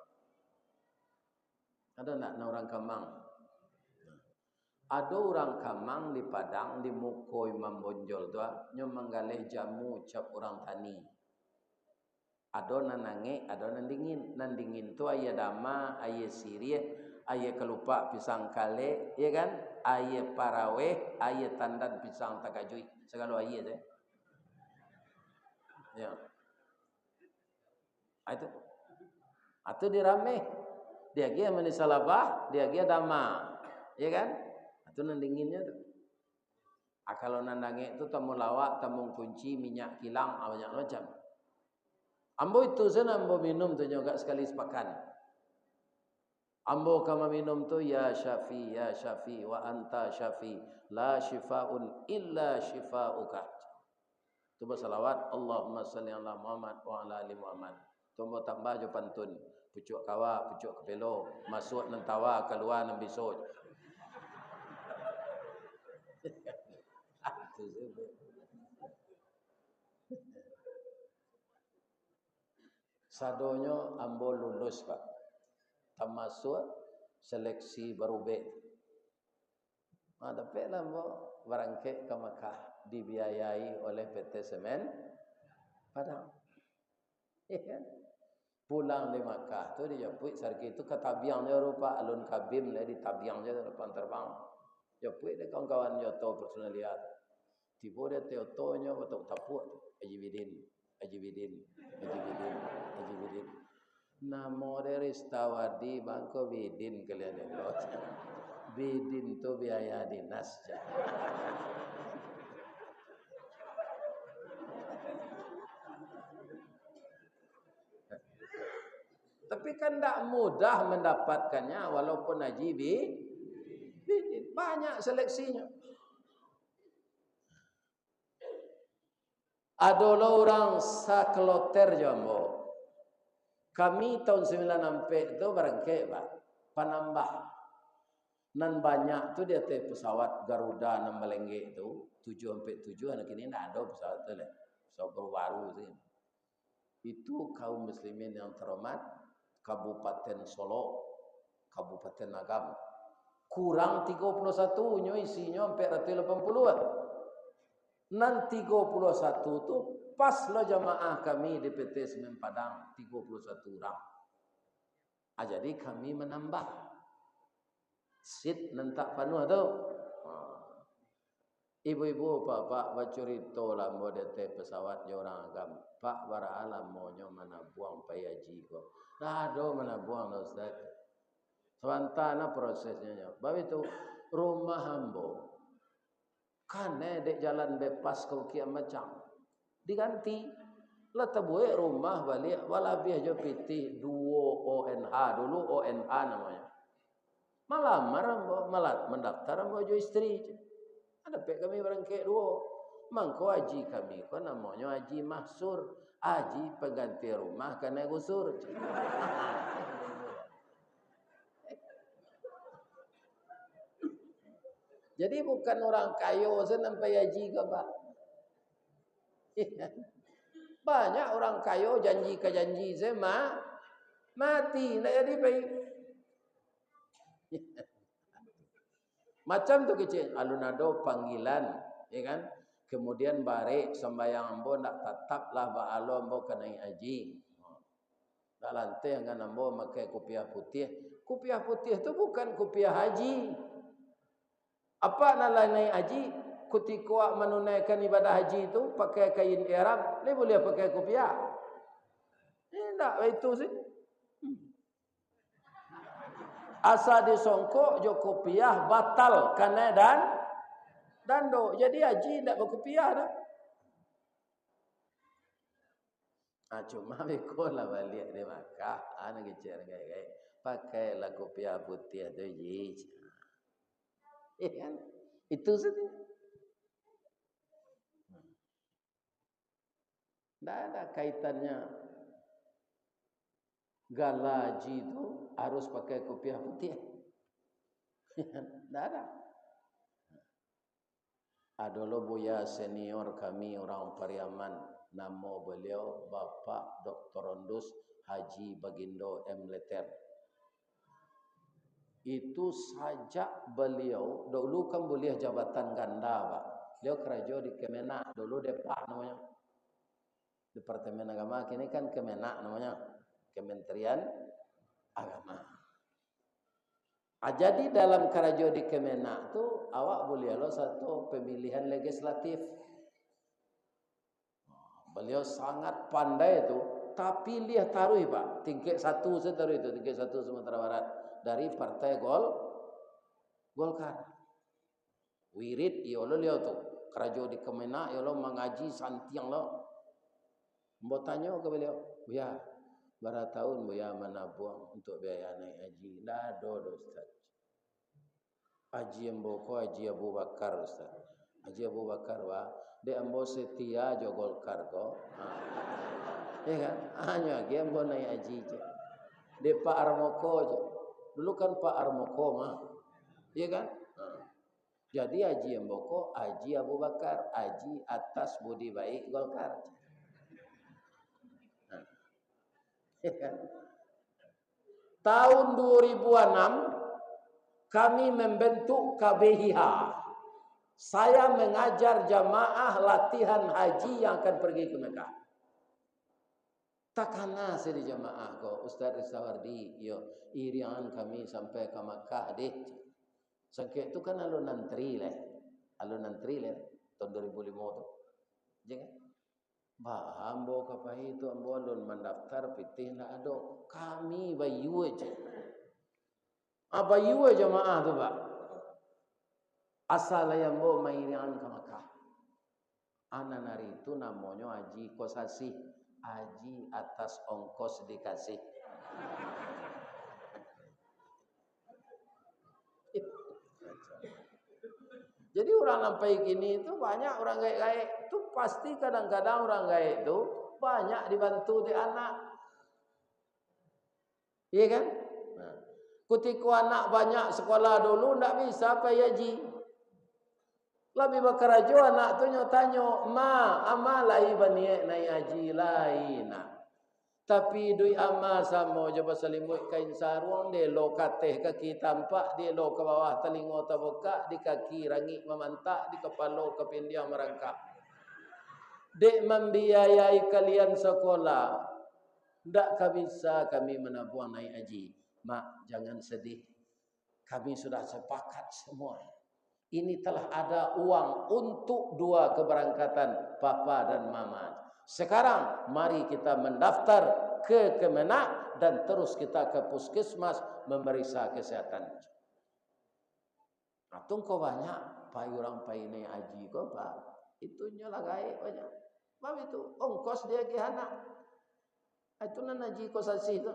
Ada nak orang Kamang? Ada orang Kamang di Padang di Mukoi Mambonjol tu, nyo menggalih jamu cap orang tani. Ada nanange, ada nandingin. Nandingin tu ayah dama, ayah sirih, ayah kelupak pisang kale, ya kan? Ayah paraweh, ayah tandan pisang takajui. Segala ayah tu. Ya. Itu dirame. Dia dia menisalabah, dia dia dama, ya kan? Itu nandinginnya tu. Kalau nandange itu tamu lawak, tamu kunci, minyak kilang, banyak macam. Ambo itu sana ambo minum tu juga sekali sepakan. Ambo kama minum tu ya Syafi wa anta Syafi la shifaun illa shifauka. Tu bersalawat Allahumma salli ala Muhammad wa ala ali Muhammad. Tu ambo tambah jo pantun. Pucuk kawa, pucuk kepelo, masuk nang tawa, keluar nang bisut. Sadonyo ambo lulus Pak. Termasuk seleksi barubek. Tapi lah ambo berangkat ke Makkah dibiayai oleh PT Semen Padang. Ya. Pulang di Makkah tu dia puik sarki itu ke tabiang dia rupa alun kabim dia di tabiang dia depan terbang. Dia puik dia kawan-kawan dia tahu personal lihat. Tiba dia teotonya betul tapuk Haji Bidin. Namo dari Stawadi Bangko Bidin kalian elok. Bidin tu biaya dinas. Tapi kan tak mudah mendapatkannya walaupun Haji Bidin. Banyak seleksinya. Adalah orang sakloter jambo. Kami tahun 96 itu berangkat Pak. Penambah. Nan banyak tu dia teh pesawat Garuda nan Malengge itu 7-7 anak ini tidak ada pesawat tu lah. Pesawat baru sih. Itu kaum muslimin yang terhormat Kabupaten Solo, Kabupaten Agam. Kurang 31 nyo isinya sampai 180. Nan 31 tu pas lo jamaah kami di PT Semen Padang 31 orang. Jadi kami menambah seat nentak penuh tu. Ibu-ibu, bapak bacurito lah mau detep pesawat orang agam. Pak bara alam monyo mana buang payaji ko. Dah do mana buang no Ustaz. Sewantana prosesnya. Bab itu rumah hambo kan dek jalan bebas kau kiam macam diganti lah tabuai rumah balik walabih jo PT 2 ONH dulu ONH namanya malamar malat mendaftar ambo jo istri ada pek kami berangkat 2 mangko haji kami ko namanya haji mahsur haji pengganti rumah kena gusur. Jadi bukan orang kayo sampai haji ke Pak. Banyak orang kayo janji ke janji sama mati nak jadi baik. Macam tu kecil alunado panggilan, ya kan? Kemudian bare sembahyang ambo nak tetaplah ba alo ambo kena haji. Tak lantai dengan ambo pakai kopiah putih. Kopiah putih tu bukan kopiah haji. Apa nak naik haji? Ketika menunaikan ibadah haji itu pakai kain ihram, dia boleh pakai kopiah. Tak itu sih. Asal disongkok jo kopiah batal kena dan do. Jadi haji tak berkopiah dah. Cuma bikolah balik di Makkah, anak kecil gay. Pakailah kopiah putih tu ji. Kan? Itu saja. Tidak ada kaitannya. Galaji itu harus pakai kopiah putih. Tidak ada. Adalah buya senior kami orang Pariaman. Nama beliau Bapak Dr. Rondus Haji Bagindo M. Leter. Itu saja beliau dulu kan boleh jabatan ganda Pak. Beliau kerja di Kemenak dulu Depak namanya. Departemen Agama kini kan Kemenak namanya. Kementerian Agama. Jadi dalam kerja di Kemenak tu awak boleh lo satu pemilihan legislatif. Beliau sangat pandai itu, tapi lihat taruh Pak, tingkat 1 saya taruh itu, tingkat 1 Sumatera Barat. Dari partai Golkar. Wirid iolo liau tu. kerajo di Kemenak ya lo mengaji santiang lo. Mbok tanya ke beliau, "Buya, berapa tahun Buya menabung untuk biaya naik haji?" Dah do Ustaz. Haji Mboko Haji Abu Bakar Ustaz. Haji Abu Bakar wa, de ambo setia jogol kargo. Ya kan? Hanya ge ambo naik haji je. De Pak Armoko je. Dulu kan Pak Armoko mah. Ya kan? Jadi Haji Mboko, Haji Abu Bakar, Haji atas budi baik Golkar. Ya kan? Tahun 2006 kami membentuk KBIH. Saya mengajar jamaah latihan haji yang akan pergi ke Mekah. Takana saya di jamaah ko Ustaz Risawardi, yo irian kami sampai ke Mekah deh. Sangke itu kan alun nantri leh tahun 2005 tu. Jangan. Bah ambo kapai itu ambo alun mendaftar pitih nak ado. Kami bayu aja. Bayu aja jamaah tu Pak. Asal yang ambo mairian ke Mekah. Anak nari itu namanya Haji Kosasi. Haji atas ongkos dikasih. Jadi orang sampai gini itu banyak orang gaek-gaek itu pasti kadang-kadang orang gaek itu banyak dibantu di anak. Iya kan? Nah, ketika anak banyak sekolah dulu ndak bisa payah haji. Lebih bakarajo anak tu nyotanyo, "Ma, ama lai bani naik haji lain." Tapi dui ama samo jaba selimut kain sarung dia lo kateh kaki tampak dia lo ke bawah telinga terbuka di kaki rangit memantak di kepala kepindiang merangkak. Dek membiayai kalian sekolah. Ndak bisa kami menabung naik haji. Mak, jangan sedih. Kami sudah sepakat semua. Ini telah ada uang untuk 2 keberangkatan papa dan mama. Sekarang mari kita mendaftar ke Kemenak dan terus kita ke puskesmas memeriksa kesehatan. Atung kau banyak payurang paine haji kau Pak. Itu nyola gaib banyak. Bab itu ongkos dia ke anak. Itu nan haji kosasi itu.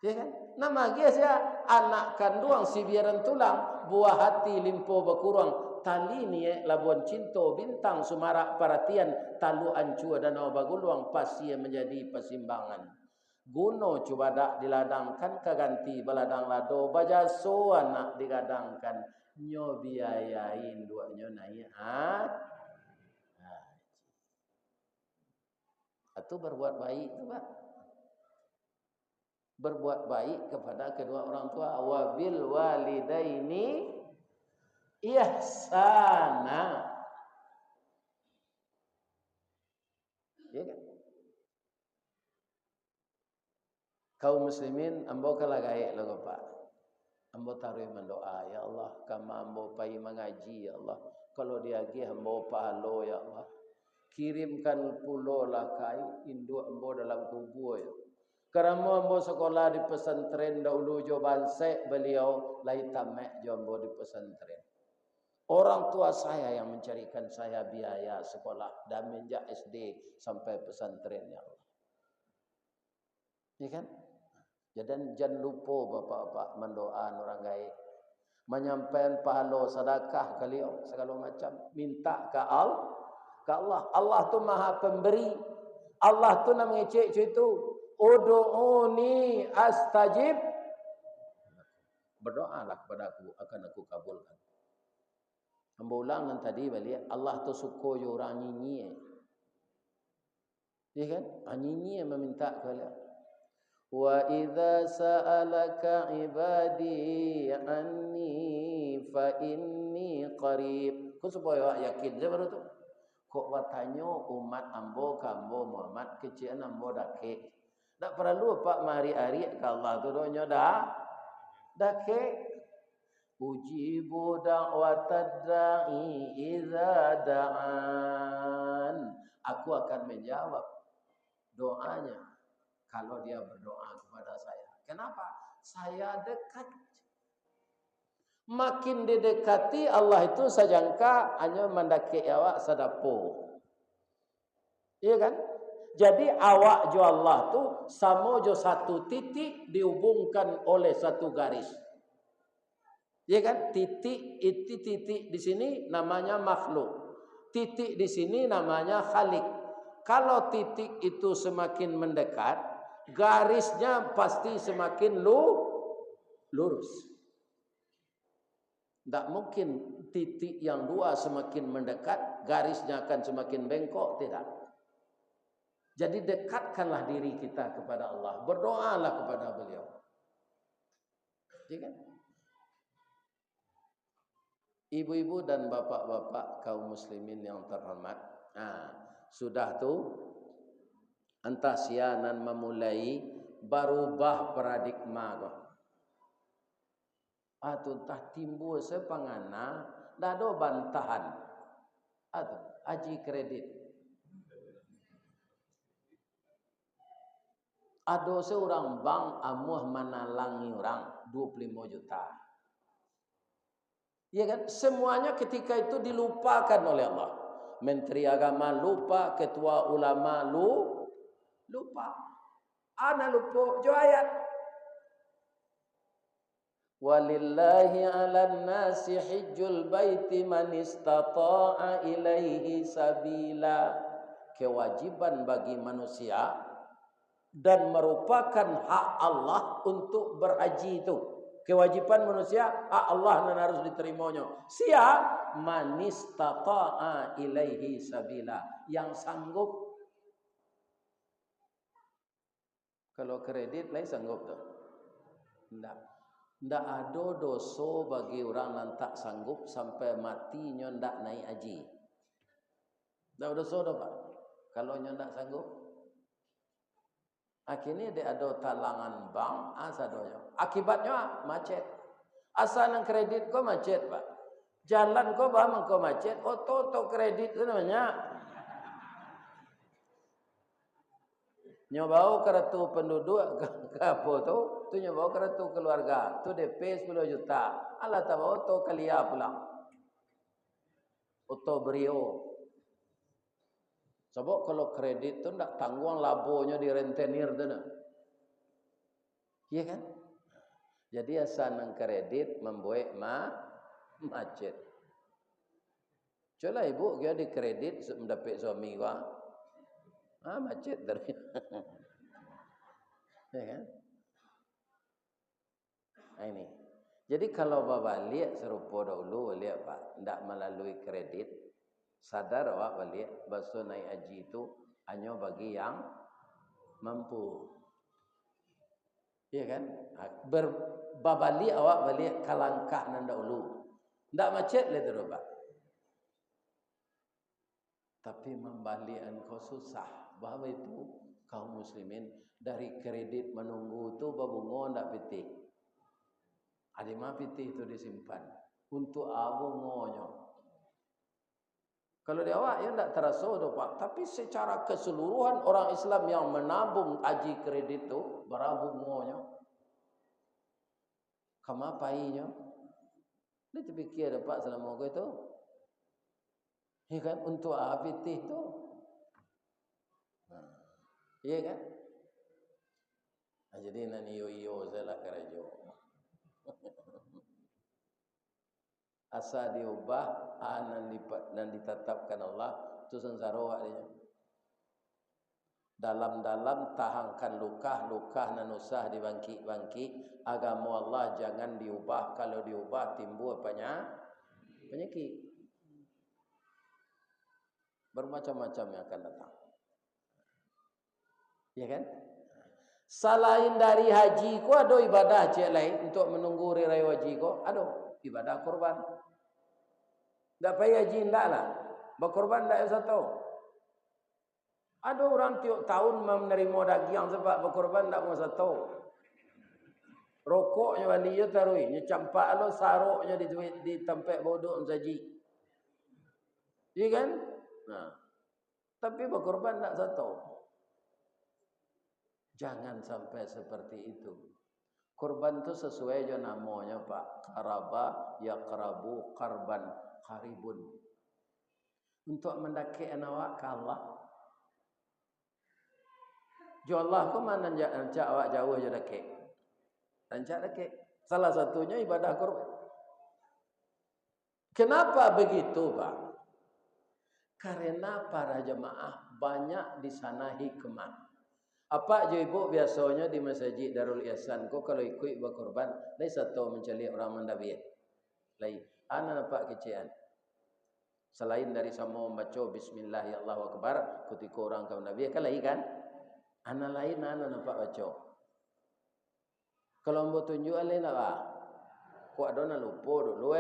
Ya kan? Nama dia saya anak kandung si biaran tulang buah hati limpo berkurang tali ni labuan cinta bintang sumarak perhatian talu ancua danau baguluang pasti menjadi persimbangan guno coba dak diladangkan keganti beladang lado bajaso anak digadangkan nyo biayain duanya naik atau berbuat baik tu Pak. Berbuat baik kepada kedua orang tua, wabil walidaini ihsana. Ya kan? Kaum muslimin ambo kala gaek lagu Pak. Ambo taruh mendoa, ya Allah, kama ambo pai mengaji ya Allah. Kalau dia gi ambo pahalo ya Allah. Kirimkan pulo lakai induk ambo dalam kubur ya. Kerana ambo sekolah di pesantren dahulu jo bansek beliau lai tamek jo ambo di pesantren. Orang tua saya yang mencarikan saya biaya sekolah dan menjak SD sampai pesantren ya Allah. Ya kan? Jangan lupa bapak-bapak mendoa orang gaib. Menyampaikan pahala sedekah kalian segala macam minta ke Allah. Allah tu Maha Pemberi. Allah tu nak mengecek itu. Udu'uni astajib. Berdoalah kepadaku akan aku kabulkan. Hamba ulang nan tadi balik Allah tu suka je orang nyanyi. Ya kan? Nyanyi meminta kepada wa idza sa'alaka ibadi anni fa inni qarib. Ku supaya yakin je baru tu. Kok watanya umat ambo kambo Muhammad kecil ambo dake. Tak perlu Pak mari-ari ke Allah tu donya dah. Dake. Ujibu da'watad da'i idza da'an. Aku akan menjawab doanya kalau dia berdoa kepada saya. Kenapa? Saya dekat. Makin didekati Allah itu sajangka hanya mendaki awak sadapo. Iya kan? Jadi awak jo Allah tu sama jo satu titik dihubungkan oleh satu garis. Iya kan? Titik itu titik di sini namanya makhluk. Titik di sini namanya khalik. Kalau titik itu semakin mendekat, garisnya pasti semakin lurus. Tak mungkin titik yang dua semakin mendekat, garisnya akan semakin bengkok, tidak. Jadi dekatkanlah diri kita kepada Allah. Berdoalah kepada beliau. Ya kan? Ibu-ibu dan bapak-bapak kaum muslimin yang terhormat. Sudah tu entah sianan memulai berubah paradigma kau. Atau entah timbul sepangana dah ada bantahan. Atau aji kredit. Ada seorang bank amuh menalangi orang 25 juta. Ya kan? Semuanya ketika itu dilupakan oleh Allah. Menteri Agama lupa, ketua ulama lupa. Ana lupa jo ayat. Walillahi 'alan nasi hijjul baiti man istata'a ilaihi sabila. Kewajiban bagi manusia dan merupakan hak Allah untuk berhaji itu. Kewajiban manusia, hak Allah dan harus diterimanya. Siapa? Man istata'a ilaihi sabila. Yang sanggup. Kalau kredit lain sanggup tu. Tidak. Tidak ada dosa bagi orang yang tak sanggup sampai matinya tidak naik haji. Tidak ada dosa dah Pak. Kalau nya tidak sanggup. Akhirnya dia ada talangan bank asadonya. Akibatnya macet. Asal yang kredit kau macet Pak. Jalan kau bang kau macet. Auto kredit itu namanya. Nyobau kartu penduduk ke apa tu? Tu nyobau kartu keluarga. Tu DP 10 juta. Allah tahu auto kalia pulang. Auto Brio. Sebab kalau kredit tu ndak tanggung labonya di rentenir tu nah. Iya kan? Jadi asal nang kredit membuat macet. Coba ibu dia di kredit mendapat suami gua. Macet dari. Ya kan? Ini. Jadi kalau bapak lihat serupa dahulu lihat Pak, ndak melalui kredit, sadar awak balik bahasa naik haji itu hanya bagi yang mampu. Iya kan? Berbabali awak balik kalangkah nan dahulu. Ndak macet le tu Pak. Tapi membalik engkau susah. Bahawa itu kaum muslimin dari kredit menunggu tu babungo ndak piti. Ada mah piti itu disimpan untuk abungonya. Kalau di awak ya ndak terasa dah Pak. Tapi secara keseluruhan orang Islam yang menabung haji kredit tu berabungonya. Kamapainya? Dia terfikir dah Pak selama kau itu. Ya kan untuk abiti tu. Iya kan? Jadi nan iyo saya lah kerajo. Asa diubah nan ditetapkan Allah tu sengsara dia. Dalam-dalam tahangkan luka nan usah dibangkit agama Allah jangan diubah. Kalau diubah timbul penyakit. Bermacam-macam yang akan datang. Ya kan? Selain dari haji ko ada ibadah cek lain untuk menunggu hari raya haji ko, ada ibadah kurban. Dak payah haji ndak lah. Berkorban ndak satu. Ada orang tiap tahun menerima daging sebab berkorban ndak mau satu. Rokoknya wali ya tarui, nya campak lo saruknya di tempat bodoh saji. Iya kan? Nah. Tapi berkorban ndak satu. Jangan sampai seperti itu. Kurban tu sesuai je namanya Pak. Qaraba yaqrabu qarban qaribun. Untuk mendaki awak ke Allah. Jo Allah ku mana rancak awak jauh je daki. Rancak daki. Salah satunya ibadah kurban. Kenapa begitu, Pak? Karena para jemaah banyak di sana hikmah. Apa je ibu biasanya di masjid Darul Ihsan ko kalau ikut berkorban, lai satu mencari orang mendabi. Lai ana nampak kecian. Selain dari sama membaca bismillah ya Allahu akbar ketika orang ke mendabi kan lai kan? Ana lain ana nampak baca. Kalau mau tunjuk lain apa? Ko adona lupa dulu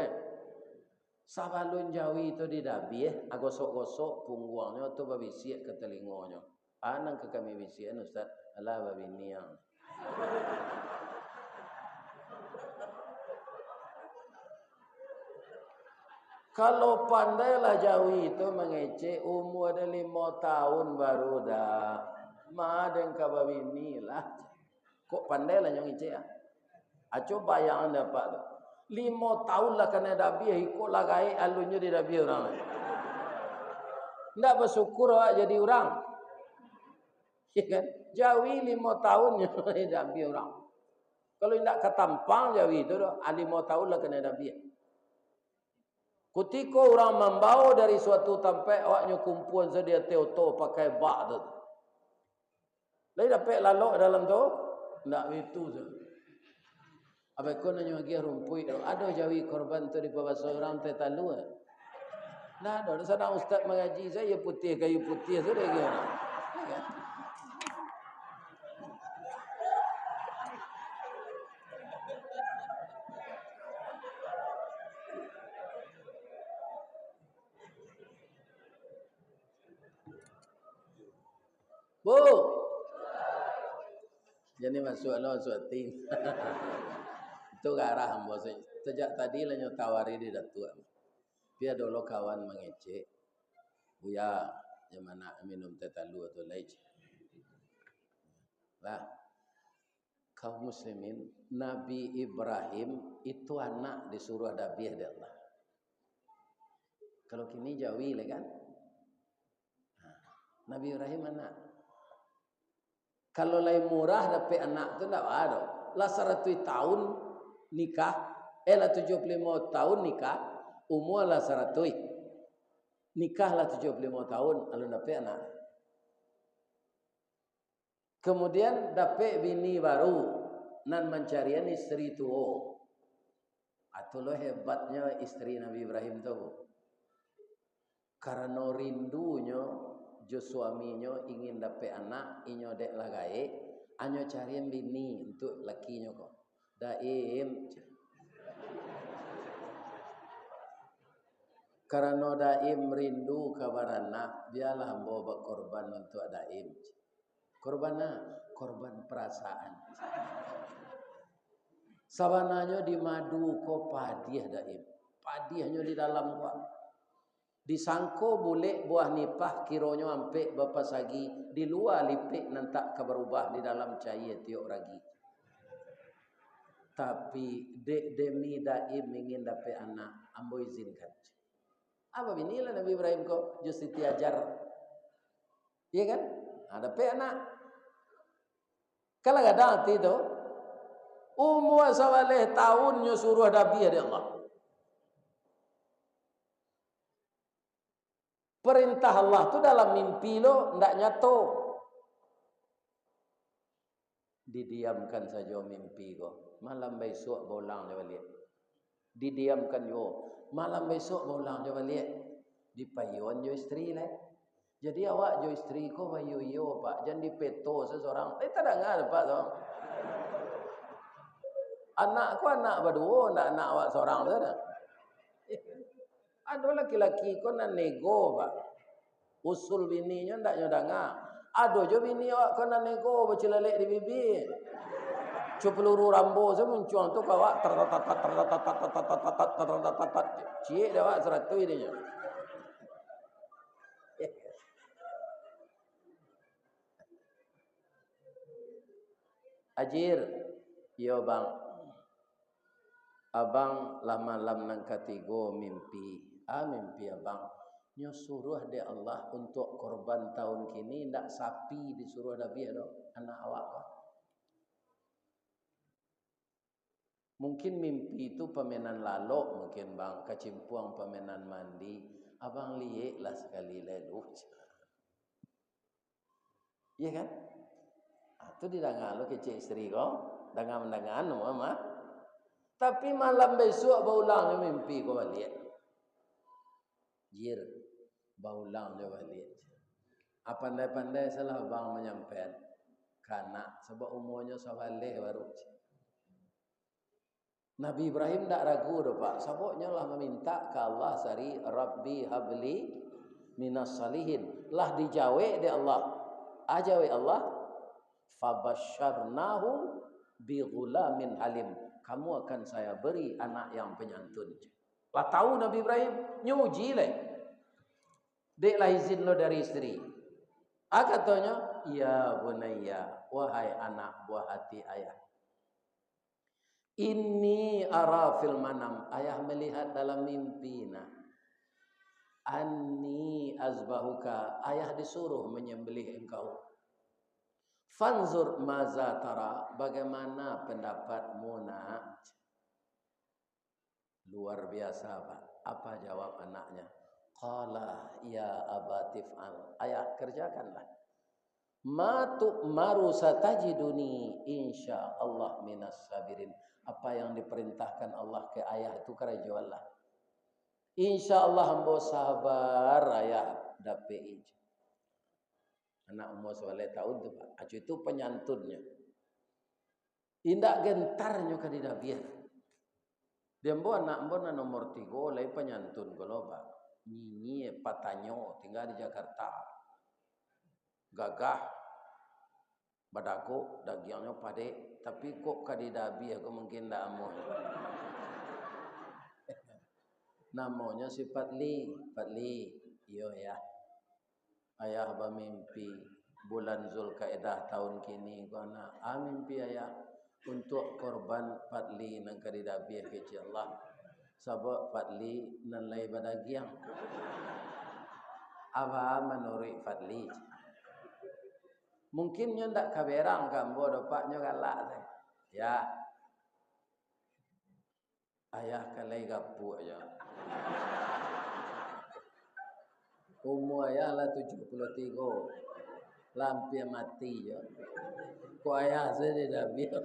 Sabalun Jawi itu didabi agosok-gosok punggungnya tu babisiak ke telinganya. Anang ke kami bisian Ustaz, Allah babiniang. Kalau pandailah Jawi itu mengecek umur ada 5 tahun baru dah. Ma ada yang kababini lah. Kok pandailah yang ngecek ah? Aco bayang dapat tu. 5 tahun lah kena dabi ikut lagai alunnya di dabi orang. Ndak bersyukur awak jadi orang. Ya kan? Jawi 5 tahun di dabi orang. Kalau ndak ketampang Jawi itu 5 tahun lah kena dabi. Ketika orang membawa dari suatu tempat awaknya kumpulan sedia teoto pakai bak tu. Lain dapat lalok dalam tu? Ndak itu tu. Apa kau nanya lagi rumpui? Ada Jawi korban tu di bawah seorang tetalu. Nah, ada sana ustaz mengaji saya putih kayu putih tu dia kira. Bu. Jadi masuklah masuk ting. Itu ke arah hamba saya. Sejak tadi lah tawari di datuk. Biar dulu kawan mengecek. Buya, yang mana minum tetalu atau lain. Lah, kaum muslimin, Nabi Ibrahim itu anak disuruh dabiah dari Allah. Kalau kini Jawi lah kan? Nabi Ibrahim anak. Kalau lain murah dapat anak tu tak ada. Lah 100 tahun nikah, lah 75 tahun nikah, umur lah 100. Nikah lah 75 tahun, lalu dapat anak. Kemudian dapat bini baru, nan mencarian istri tua. Itulah hebatnya istri Nabi Ibrahim tu. Karena rindunya jo suaminya ingin dapat anak, inyo dek lagai, anyo carian bini untuk lakinya kok. Daim. Karena daim rindu kabar anak, biarlah hamba berkorban untuk daim. Korban korban perasaan. Sabananya di madu ko padiah daim. Padiahnya di dalam kuat. Disangko boleh buah nipah kironyo ampe bapa sagi di luar lipik nantak keberubah di dalam cair tiok ragi. Tapi dek demi daim ingin dapat anak, ambo izinkan. Apa binilah Nabi Ibrahim kok just diajar. Iya kan? Dapat anak. Kalau ada hati tu umur sawaleh tahunnya suruh dabi dari Allah. Perintah Allah tu dalam mimpi lo ndak nyato. Didiamkan saja mimpi ko. Malam besok bolang dia balik. Didiamkan yo. Malam besok bolang dia balik. Dipayuan jo istri lah. Jadi awak jo istri ko bayu yo pak. Jangan dipeto seseorang. Tak ada ngal pak tu. Anakku anak berdua, ndak anak awak seorang tu dah. Ada laki-laki ko nak nego pak. Usul bininya ndak nyodanga. Ada jo bini awak ko nak nego bercelalek di bibir. Peluru rambo saya muncul tu kawak cik dah awak 100 dia. Ajir Yo bang, abang lah malam nang katigo mimpi. Mimpi abang. Nyo suruh de Allah untuk korban tahun kini ndak sapi disuruh Nabi anak awak kah? Mungkin mimpi itu permainan lalok mungkin bang, kecimpuang permainan mandi. Abang liek lah sekali leluh. Iya kan? Itu didangar lo kecil istri kau, dangan mama. Tapi malam besok baulang mimpi kau balik. Jir, baulang dia balik. Pandai-pandai salah bang menyampaikan. Karena sebab umurnya sabaleh baru. Nabi Ibrahim tak ragu dah pak. Sebabnya lah meminta ke Allah sari Rabbi habli minas salihin. Lah dijawe dia Allah. Ajawe Allah. Fabasyarnahu bi ghulamin halim. Kamu akan saya beri anak yang penyantun. Lah tahu Nabi Ibrahim nyuji leh. Dek lah izin lo dari istri. Katanya, ya bunayya, wahai anak buah hati ayah. Inni ara fil manam, ayah melihat dalam mimpi nah. Anni azbahuka, ayah disuruh menyembelih engkau. Fanzur maza tara, bagaimana pendapatmu nak? Luar biasa Pak. Apa jawab anaknya? Qala ya abatif'al, ayah kerjakanlah. Ma tu'maru satajiduni insyaallah minas sabirin. Apa yang diperintahkan Allah ke ayah itu kerjakanlah. Insyaallah hamba sabar ayah dapat. Anak umur 11 tahun tu Pak. Acu itu penyantunnya. Indak gentarnya ke dinabiah. Dia mbo anak mbo nomor 3 oleh penyantun kalau Pak. Nyinyi patanyo tinggal di Jakarta. Gagah badago dagingnya pade tapi kok kadidabi aku mungkin ndak amoh. Namanya si Patli iyo ya. Ayah bermimpi bulan Zulkaidah tahun kini guna mimpi ayah untuk korban Patli nang kadidabi kecil Allah. Sebab Patli nan lai badagiang. Apa menurut Patli? Mungkin nyo ndak kaberang kambo dopaknya galak teh. Ya. Ayah kalai gapu aja. Umur ayah lah 73. Lampir mati je. Ko ayah saya dah biar.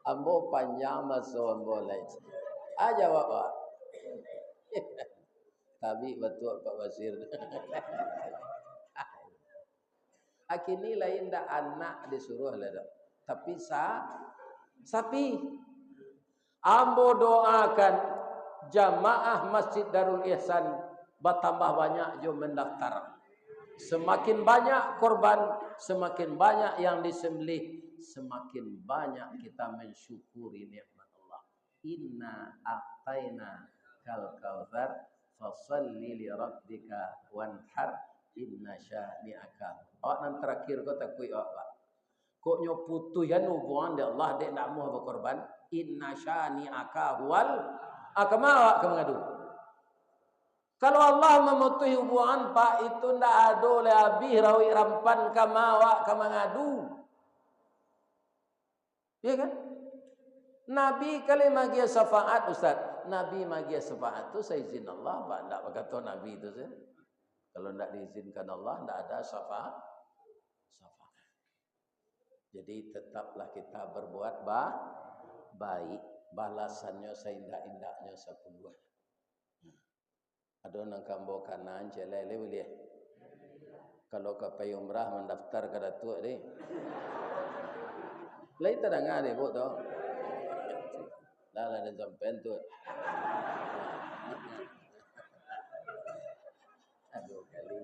Ambo panjang masa ambo lain. Jawab Pak. Tapi betul Pak Basir. Akini lain dah anak disuruh lah dah. Tapi sapi. Ambo doakan jamaah Masjid Darul Ihsan bertambah banyak jo mendaftar. Semakin banyak korban, semakin banyak yang disembelih, semakin banyak kita mensyukuri nikmat Allah. Inna a'taina kal kautsar fasalli li rabbika wanhar inna syani'aka. Nan terakhir kau takui Pak. Kok nyo putuyan hubungan de Allah dek nak mau berkorban. Inna syani'aka huwal akama mengadu. Kalau Allah memutuhi hubungan Pak itu ndak ada oleh habis rawi rampan kamawa kamangadu. Ya kan? Nabi kali magia syafaat Ustaz. Nabi magia syafaat itu saya izin Allah Pak. Ndak berkata Nabi itu saya. Kalau ndak diizinkan Allah ndak ada syafaat. Jadi tetaplah kita berbuat baik. Balasannya seindah-indahnya 10. Ada nang kambo kanan celele boleh. Kalau ke payumrah mendaftar ke datuk deh. Lai terdengar deh bu tu. Dah ada sampai tu. Aduh kali.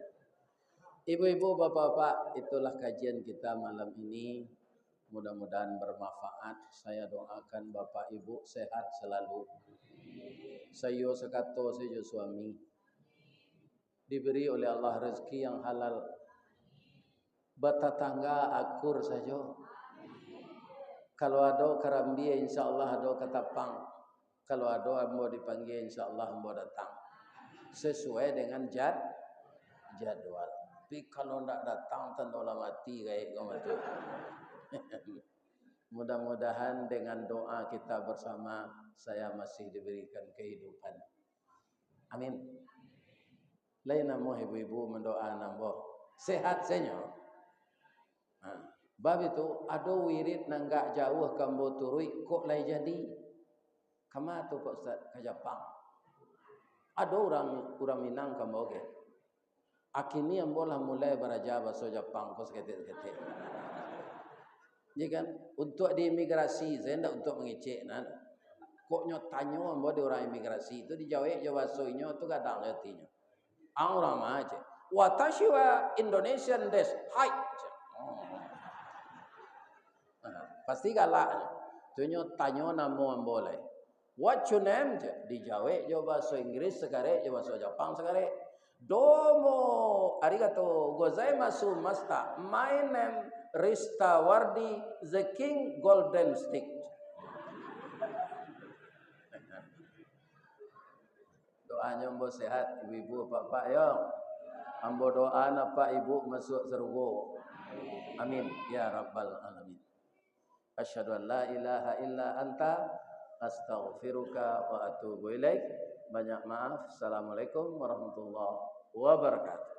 Ibu-ibu, bapak-bapak, itulah kajian kita malam ini. Mudah-mudahan bermanfaat. Saya doakan bapak ibu sehat selalu. Saya sekato saja suami. Diberi oleh Allah rezeki yang halal. Batatangga akur saja. Kalau ada karambi insyaallah ada ketapang. Kalau ada ambo dipanggil insyaallah ambo datang. Sesuai dengan jadwal. Tapi kalau ndak datang tentulah mati kayak gitu. Mudah-mudahan dengan doa kita bersama saya masih diberikan kehidupan. Amin. Lain namo ibu-ibu mendoa nambah sehat senyo. Bab itu ada wirid nanggak jauh kambo turui kok lai jadi. Kama tu Pak Ustaz ke Jepang. Ada orang Minang kambo ke. Akini ambolah mulai belajar bahasa Jepang kos kete-kete. Jadi kan untuk di imigrasi saya ndak untuk mengecek nan. Koknya tanya ambo di orang imigrasi itu dijawab bahasanya tu kadang artinya. Orang aja. Watashi wa Indonesian desu. Hai. Pasti galak. Tunyo tanyo namo ambole. What your name? Dijawab jo bahasa Inggris sekare, jo bahasa Jepang sekare. Domo arigato gozaimasu masta. My name Rista Wardi, the King Golden Stick. Doanya ambo sehat, ibu-ibu, bapak ya. Ambo doa napa ibu masuk surga. Amin ya rabbal alamin. Asyhadu an la ilaha illa anta astaghfiruka wa atubu ilaik. Banyak maaf. Assalamualaikum warahmatullahi wabarakatuh.